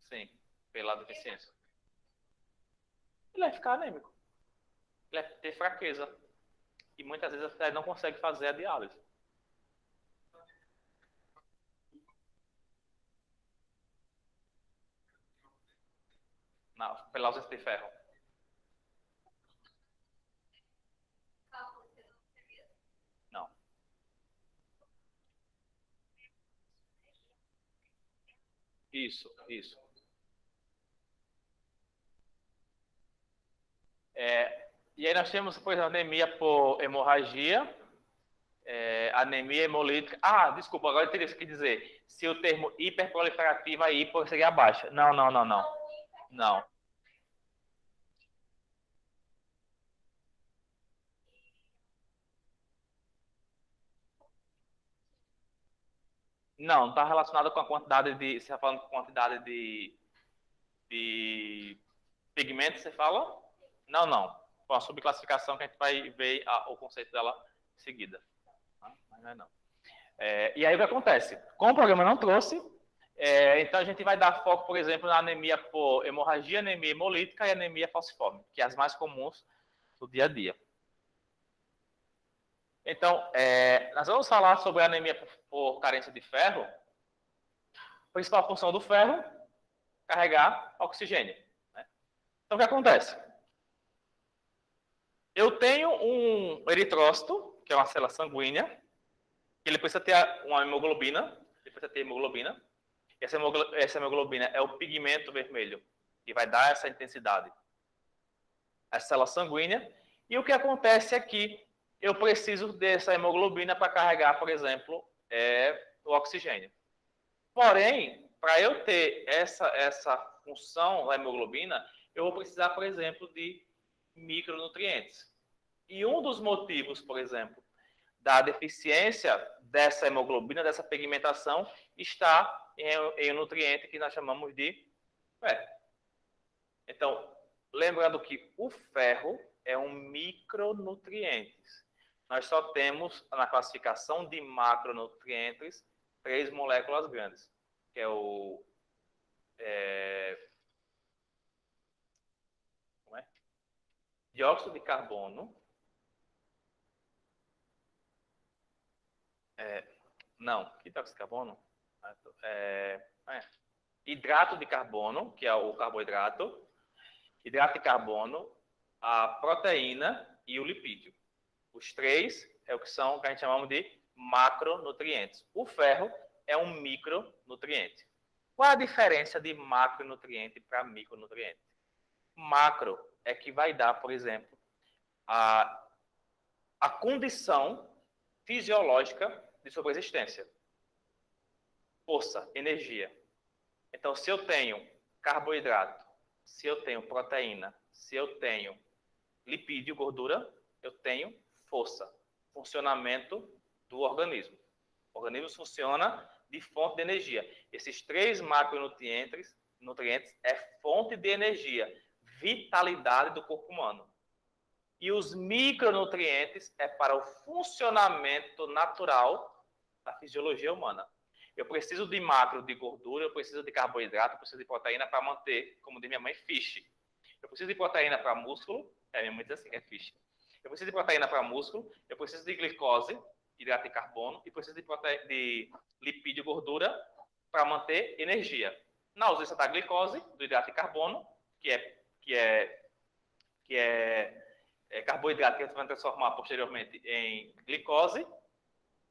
Sim, pela deficiência. ele vai ficar anêmico. Ele vai ter fraqueza. E muitas vezes ele não consegue fazer a diálise. Não, pela ausência de ferro. Não. Isso. E aí nós temos, por exemplo, anemia por hemorragia, anemia hemolítica. Ah, desculpa, agora eu teria que dizer. Se o termo hiperproliferativa e hipo seria baixa. Não. Não. Não está relacionado com a quantidade de. Você está falando com a quantidade de pigmento, você fala? Não. Com a subclassificação que a gente vai ver o conceito dela em seguida. Mas não é não. E aí o que acontece? Como o programa não trouxe, então a gente vai dar foco, por exemplo, na anemia por hemorragia, anemia hemolítica e anemia falciforme, que é as mais comuns do dia a dia. Então, nós vamos falar sobre a anemia por carência de ferro. A principal função do ferro, carregar oxigênio. Né? Então, o que acontece? Eu tenho um eritrócito, que é uma célula sanguínea, que ele precisa ter uma hemoglobina, ele precisa ter hemoglobina. E essa hemoglobina é o pigmento vermelho, que vai dar essa intensidade. A célula sanguínea. E o que acontece é que eu preciso dessa hemoglobina para carregar, por exemplo, o oxigênio. Porém, para eu ter essa função da hemoglobina, eu vou precisar, por exemplo, de micronutrientes. E um dos motivos, por exemplo, da deficiência dessa hemoglobina, dessa pigmentação, está em um nutriente que nós chamamos de ferro. Então, lembrando que o ferro é um micronutriente. Nós só temos, na classificação de macronutrientes, 3 moléculas grandes, que é o dióxido de carbono, não, que dióxido de carbono? Hidrato de carbono, que é o carboidrato, hidrato de carbono, a proteína e o lipídio. Os 3 é o que a gente chamamos de macronutrientes. O ferro é um micronutriente. Qual a diferença de macronutriente para micronutriente? Macro é que vai dar, por exemplo, a condição fisiológica de subsistência. Força, energia. Então, se eu tenho carboidrato, se eu tenho proteína, se eu tenho lipídio, gordura, eu tenho força, funcionamento do organismo. O organismo funciona de fonte de energia. Esses 3 macronutrientes é fonte de energia, vitalidade do corpo humano. E os micronutrientes é para o funcionamento natural da fisiologia humana. Eu preciso de macro de gordura, eu preciso de carboidrato, eu preciso de proteína para manter, como diz minha mãe, fish. Eu preciso de proteína para músculo, minha mãe diz assim, é fish. Eu preciso de proteína para músculo, eu preciso de glicose, hidrato de carbono, e preciso de lipídio e gordura para manter energia. Na ausência da glicose, do hidrato de carbono, que é carboidrato que a gente vai transformar posteriormente em glicose,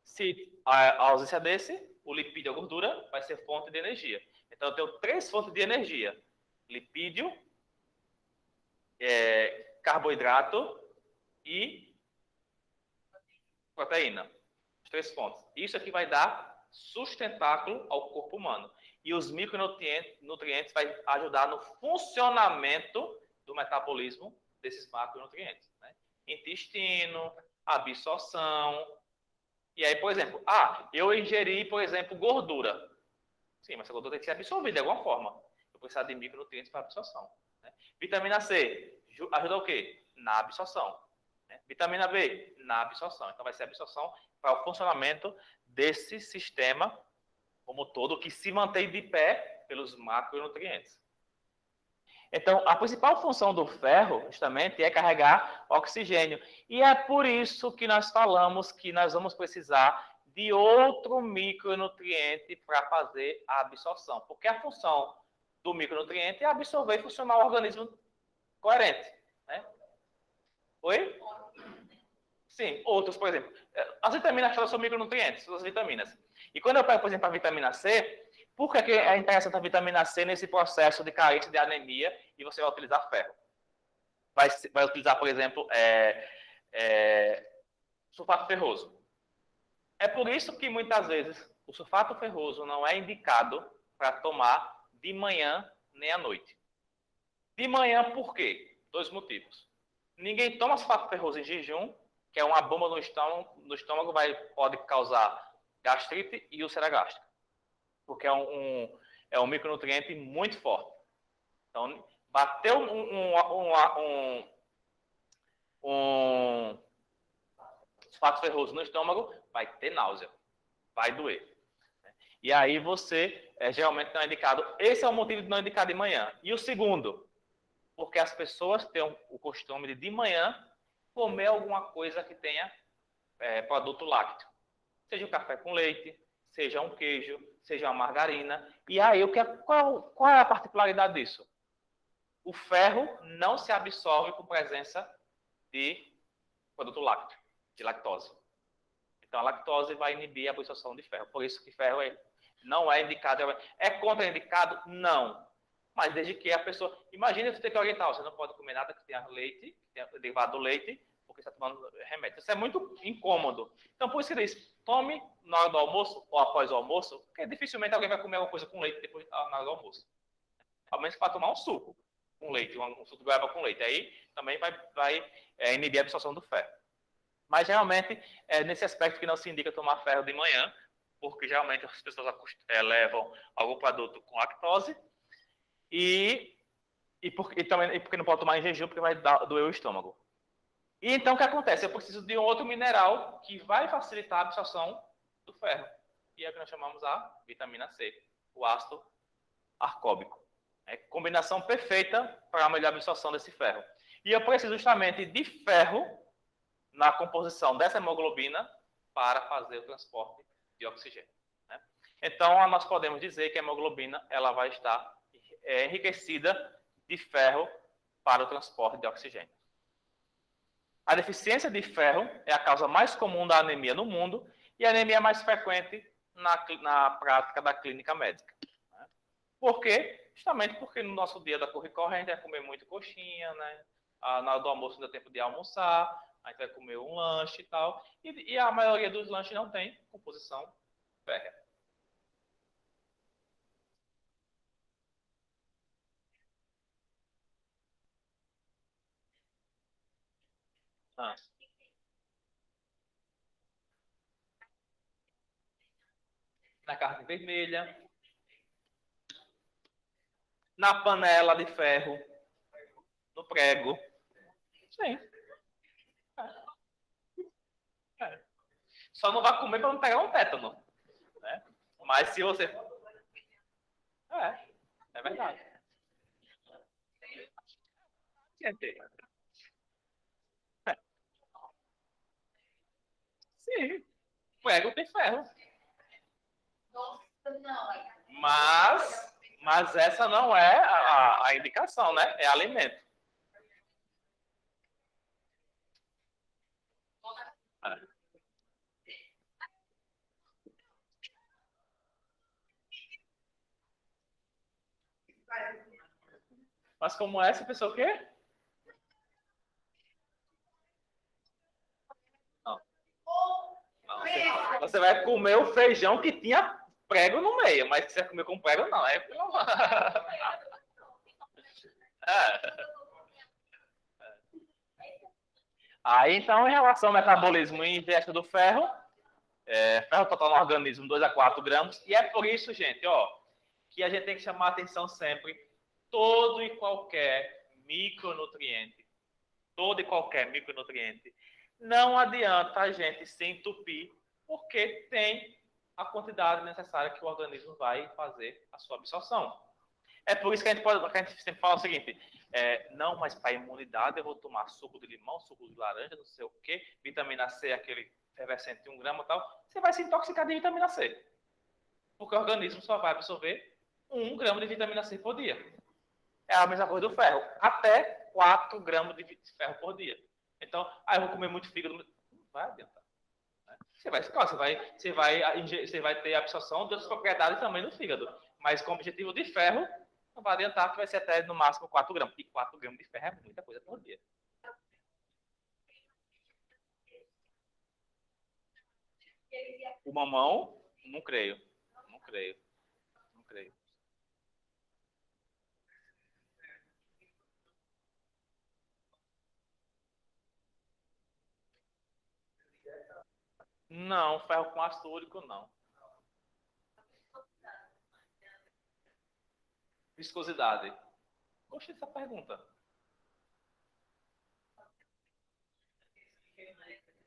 se a ausência desse, o lipídio e a gordura vai ser fonte de energia. Então, eu tenho 3 fontes de energia. Lipídio, carboidrato e proteína. As 3 fontes. Isso aqui vai dar sustentáculo ao corpo humano. E os micronutrientes vai ajudar no funcionamento do metabolismo desses macronutrientes. Né? Intestino, absorção. E aí, por exemplo, eu ingeri, por exemplo, gordura. Sim, mas essa gordura tem que ser absorvida de alguma forma. Eu preciso de micronutrientes para absorção. Né? Vitamina C ajuda o quê? Na absorção. Né? Vitamina B, na absorção. Então, vai ser a absorção para o funcionamento desse sistema como todo, que se mantém de pé pelos macronutrientes. Então, a principal função do ferro, justamente, é carregar oxigênio. E é por isso que nós falamos que nós vamos precisar de outro micronutriente para fazer a absorção. Porque a função do micronutriente é absorver e funcionar o organismo coerente. Né? Oi? Sim, outros, por exemplo. As vitaminas são micronutrientes, são as vitaminas. E quando eu pego, por exemplo, a vitamina C, por que é interessante a vitamina C nesse processo de carência de anemia e você vai utilizar ferro? Vai utilizar, por exemplo, sulfato ferroso. É por isso que muitas vezes o sulfato ferroso não é indicado para tomar de manhã nem à noite. De manhã, por quê? 2 motivos. Ninguém toma sulfato ferroso em jejum, que é uma bomba no estômago pode causar gastrite e úlcera gástrica. Porque é um micronutriente muito forte. Então, bateu um sulfato ferroso no estômago, vai ter náusea, vai doer. E aí você geralmente não é indicado. Esse é o motivo de não indicar de manhã. E o segundo, porque as pessoas têm o costume de manhã comer alguma coisa que tenha produto lácteo. Seja um café com leite, seja um queijo, seja uma margarina. E aí, qual é a particularidade disso? O ferro não se absorve com presença de produto lácteo, de lactose. Então, a lactose vai inibir a absorção de ferro. Por isso que ferro não é indicado. É contraindicado? Não. Mas desde que a pessoa... Imagina você ter que orientar. Você não pode comer nada que tenha leite, que tenha derivado do leite, porque você está tomando remédio. Isso é muito incômodo. Então, por isso que diz, tome na hora do almoço ou após o almoço, porque dificilmente alguém vai comer alguma coisa com leite depois na hora do almoço. Ao menos para tomar um suco com leite, um suco de goiaba com leite. Aí também vai inibir a absorção do ferro. Mas, geralmente, é nesse aspecto que não se indica tomar ferro de manhã, porque, geralmente, as pessoas levam algum produto com lactose e porque não pode tomar em jejum, porque vai doer o estômago. E, então, o que acontece? Eu preciso de um outro mineral que vai facilitar a absorção do ferro, que é o que nós chamamos a vitamina C, o ácido ascórbico. É combinação perfeita para a melhor absorção desse ferro. E eu preciso justamente de ferro na composição dessa hemoglobina para fazer o transporte de oxigênio. Né? Então, nós podemos dizer que a hemoglobina ela vai estar enriquecida de ferro para o transporte de oxigênio. A deficiência de ferro é a causa mais comum da anemia no mundo e a anemia mais frequente na prática da clínica médica. Né? Por quê? Justamente porque no nosso dia da corre-corre a gente vai comer muito coxinha, né? Na hora do almoço não dá tempo de almoçar, a gente vai comer um lanche e tal, e a maioria dos lanches não tem composição férrea. Na carne vermelha, na panela de ferro, no prego. Sim. Só não vai comer para não pegar um tétano. Né? Mas se você... É verdade. Sim, prego tem ferro. Mas essa não é a indicação, né? É alimento. Mas como essa pessoa o quê? Não. Não. Você vai comer o feijão que tinha prego no meio, mas se você comer com prego, não. Aí, então, em relação ao metabolismo e ingesta do ferro, ferro total no organismo, 2 a 4 gramas. E é por isso, gente, que a gente tem que chamar a atenção sempre todo e qualquer micronutriente. Não adianta a gente se entupir, porque tem a quantidade necessária que o organismo vai fazer a sua absorção. É por isso que a gente sempre fala o seguinte, não, mas para imunidade eu vou tomar suco de limão, suco de laranja, não sei o quê, vitamina C, aquele efervescente de 1 grama e tal, você vai se intoxicar de vitamina C. Porque o organismo só vai absorver 1 grama de vitamina C por dia. É a mesma coisa do ferro. Até 4 gramas de ferro por dia. Então, eu vou comer muito fígado. Não vai adiantar. Né? Você vai ter absorção de outras propriedades também no fígado. Mas com o objetivo de ferro, não vai adiantar que vai ser até no máximo 4 gramas. E 4 gramas de ferro é muita coisa por dia. O mamão, não creio. Não creio. Não creio. Não, ferro com ácido úrico não. Viscosidade. Gostei dessa pergunta.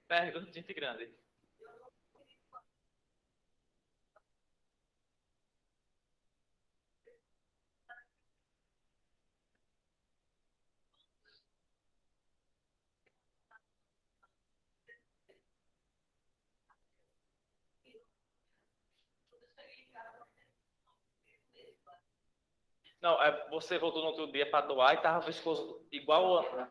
Pergunta de gente grande. Não, você voltou no outro dia para doar e estava viscoso igual a...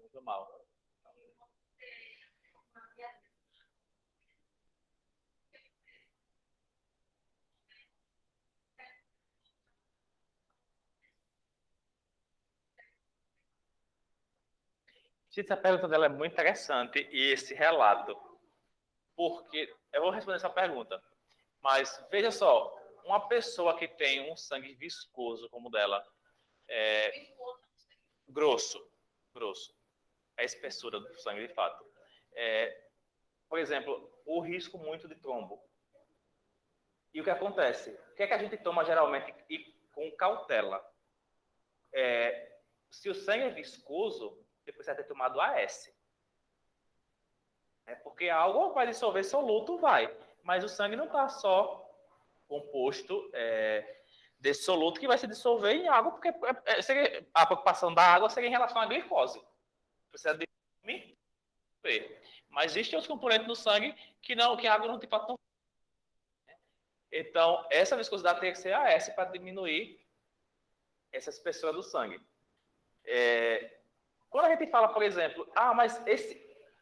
Muito mal. Gente, essa pergunta dela é muito interessante e esse relato. Porque eu vou responder essa pergunta. Mas veja só, uma pessoa que tem um sangue viscoso como o dela, grosso, é a espessura do sangue de fato. Por exemplo, o risco muito de trombo. E o que acontece? O que é que a gente toma geralmente e com cautela? Se o sangue é viscoso, você precisa ter tomado AS. Porque algo vai dissolver soluto, vai. Mas o sangue não está só composto desse soluto que vai se dissolver em água, porque a preocupação da água seria em relação à glicose. Precisa de mas existem outros componentes no sangue que a água não tem para tomar. Então, essa viscosidade tem que ser AS para diminuir essa espessura do sangue. Quando a gente fala, por exemplo, mas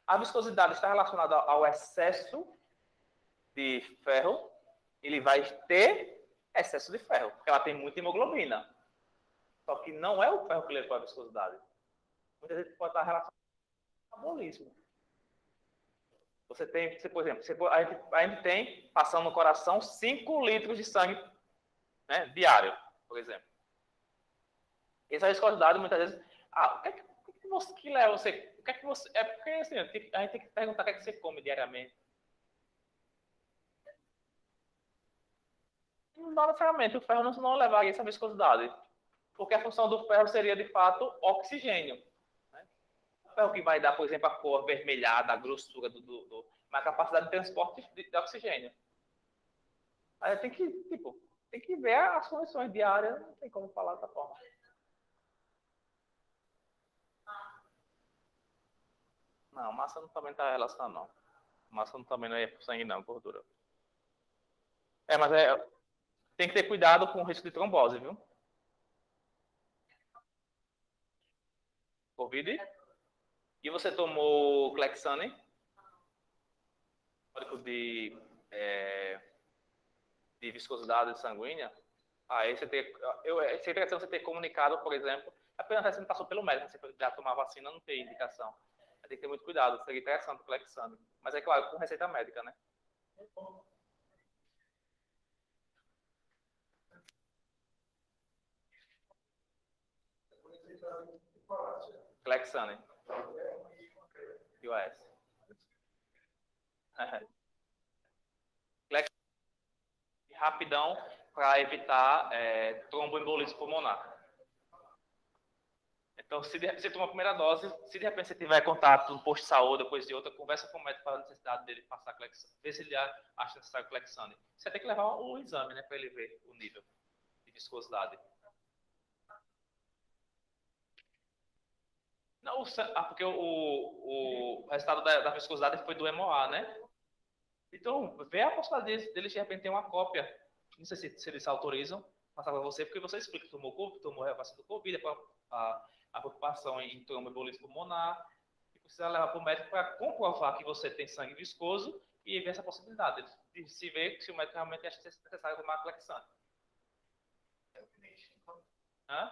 a viscosidade está relacionada ao excesso de ferro, ele vai ter excesso de ferro, porque ela tem muita hemoglobina. Só que não é o ferro que leva a viscosidade. Muitas vezes pode estar relacionado ao metabolismo. Por exemplo, a gente tem, passando no coração, 5 litros de sangue, né, diário, por exemplo. Essa viscosidade, muitas vezes, o que leva você, o que é que você, porque assim, a gente tem que perguntar o que é que você come diariamente. Não necessariamente, o ferro não levaria essa viscosidade, porque a função do ferro seria, de fato, oxigênio. Né? O ferro que vai dar, por exemplo, a cor avermelhada, a grossura uma capacidade de transporte de oxigênio. Aí tem que ver as condições diárias, não tem como falar dessa forma. Não, massa também está relacionada, não. Massa também não é pro sangue, não, gordura. Mas tem que ter cuidado com o risco de trombose, viu? Covid? E você tomou Clexane? De viscosidade sanguínea? Aí seria interessante você ter comunicado, por exemplo, apenas você não passou pelo médico, você já tomar vacina, não tem indicação. Tem que ter muito cuidado, seria interessante pelo exame. Mas é claro, com receita médica, né? Clexane. US. Rapidão para evitar tromboembolismo pulmonar. Então, se você toma a primeira dose, se de repente você tiver contato no posto de saúde ou coisa de outra, conversa com o médico para a necessidade dele passar Clexane, ver se ele acha necessário Clexane. Você tem que levar o exame, né, para ele ver o nível de viscosidade. Não, porque o resultado da viscosidade foi do MOA, né? Então, vê a possibilidade deles de repente ter uma cópia. Não sei se eles autorizam passar para você, porque você explica que tomou a vacina do Covid, a preocupação em tromboembolismo pulmonar, e precisa levar para o médico para comprovar que você tem sangue viscoso e ver essa possibilidade de se ver se o médico realmente acha necessário tomar Clexane. Hã?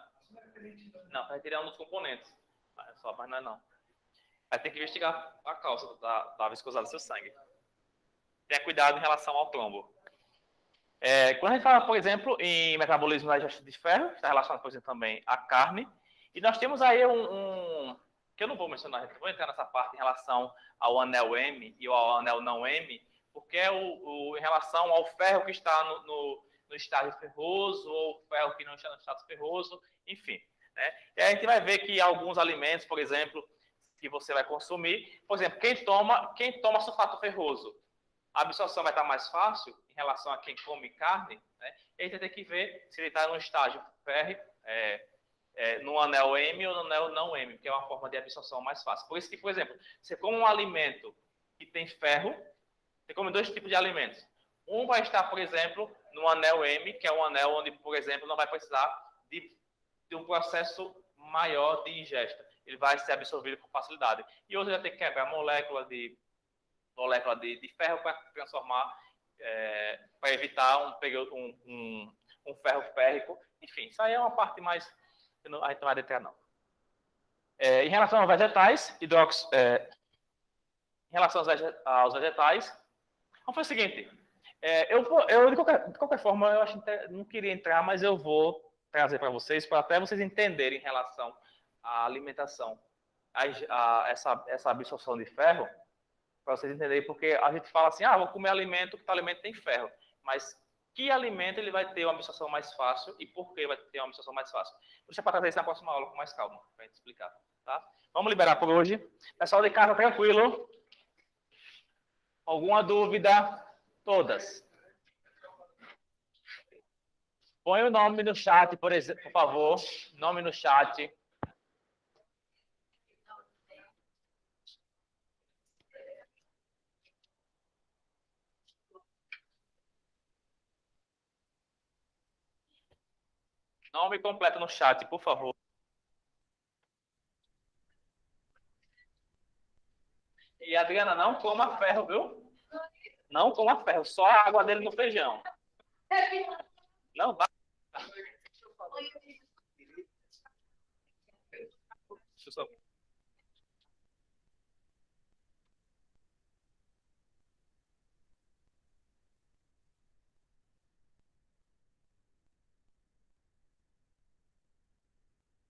Não, para retirar um dos componentes. Mas não é não. Aí tem que investigar a causa da viscosidade do seu sangue. Tenha cuidado em relação ao trombo. Quando a gente fala, por exemplo, em metabolismo da ingesta de ferro, está relacionado, por exemplo, também à carne. E nós temos aí que eu não vou mencionar, eu vou entrar nessa parte em relação ao anel M e ao anel não M, porque é em relação ao ferro que está no estágio ferroso ou ferro que não está no estágio ferroso, enfim. Né? E aí a gente vai ver que alguns alimentos, por exemplo, que você vai consumir, por exemplo, quem toma sulfato ferroso, a absorção vai estar mais fácil em relação a quem come carne, né? E a gente tem que ver se ele está no estágio férreo, no anel M ou no anel não M, que é uma forma de absorção mais fácil. Por isso que, por exemplo, você come um alimento que tem ferro, você come dois tipos de alimentos. Um vai estar, por exemplo, no anel M, que é um anel onde, por exemplo, não vai precisar de um processo maior de ingesta. Ele vai ser absorvido com facilidade. E outro vai ter que quebrar a molécula de ferro para transformar, para evitar um ferro férrico. Enfim, isso aí é uma parte mais... a gente não vai adentrar, não. Em relação aos vegetais, em relação aos vegetais, vamos fazer o seguinte, de qualquer forma, eu acho que não queria entrar, mas eu vou trazer para vocês, para até vocês entenderem em relação à alimentação, essa absorção de ferro, para vocês entenderem, porque a gente fala assim, vou comer alimento, que alimento tem ferro, mas que alimento ele vai ter uma absorção mais fácil e por que vai ter uma absorção mais fácil? Deixa para trazer isso na próxima aula com mais calma, para a gente explicar, tá? Vamos liberar por hoje. Pessoal de casa, tranquilo? Alguma dúvida? Todas. Põe o nome no chat, por favor. Nome no chat. Nome completo no chat, por favor. E Adriana, não coma ferro, viu? Não coma ferro, só a água dele no feijão. Não vai. Deixa eu só...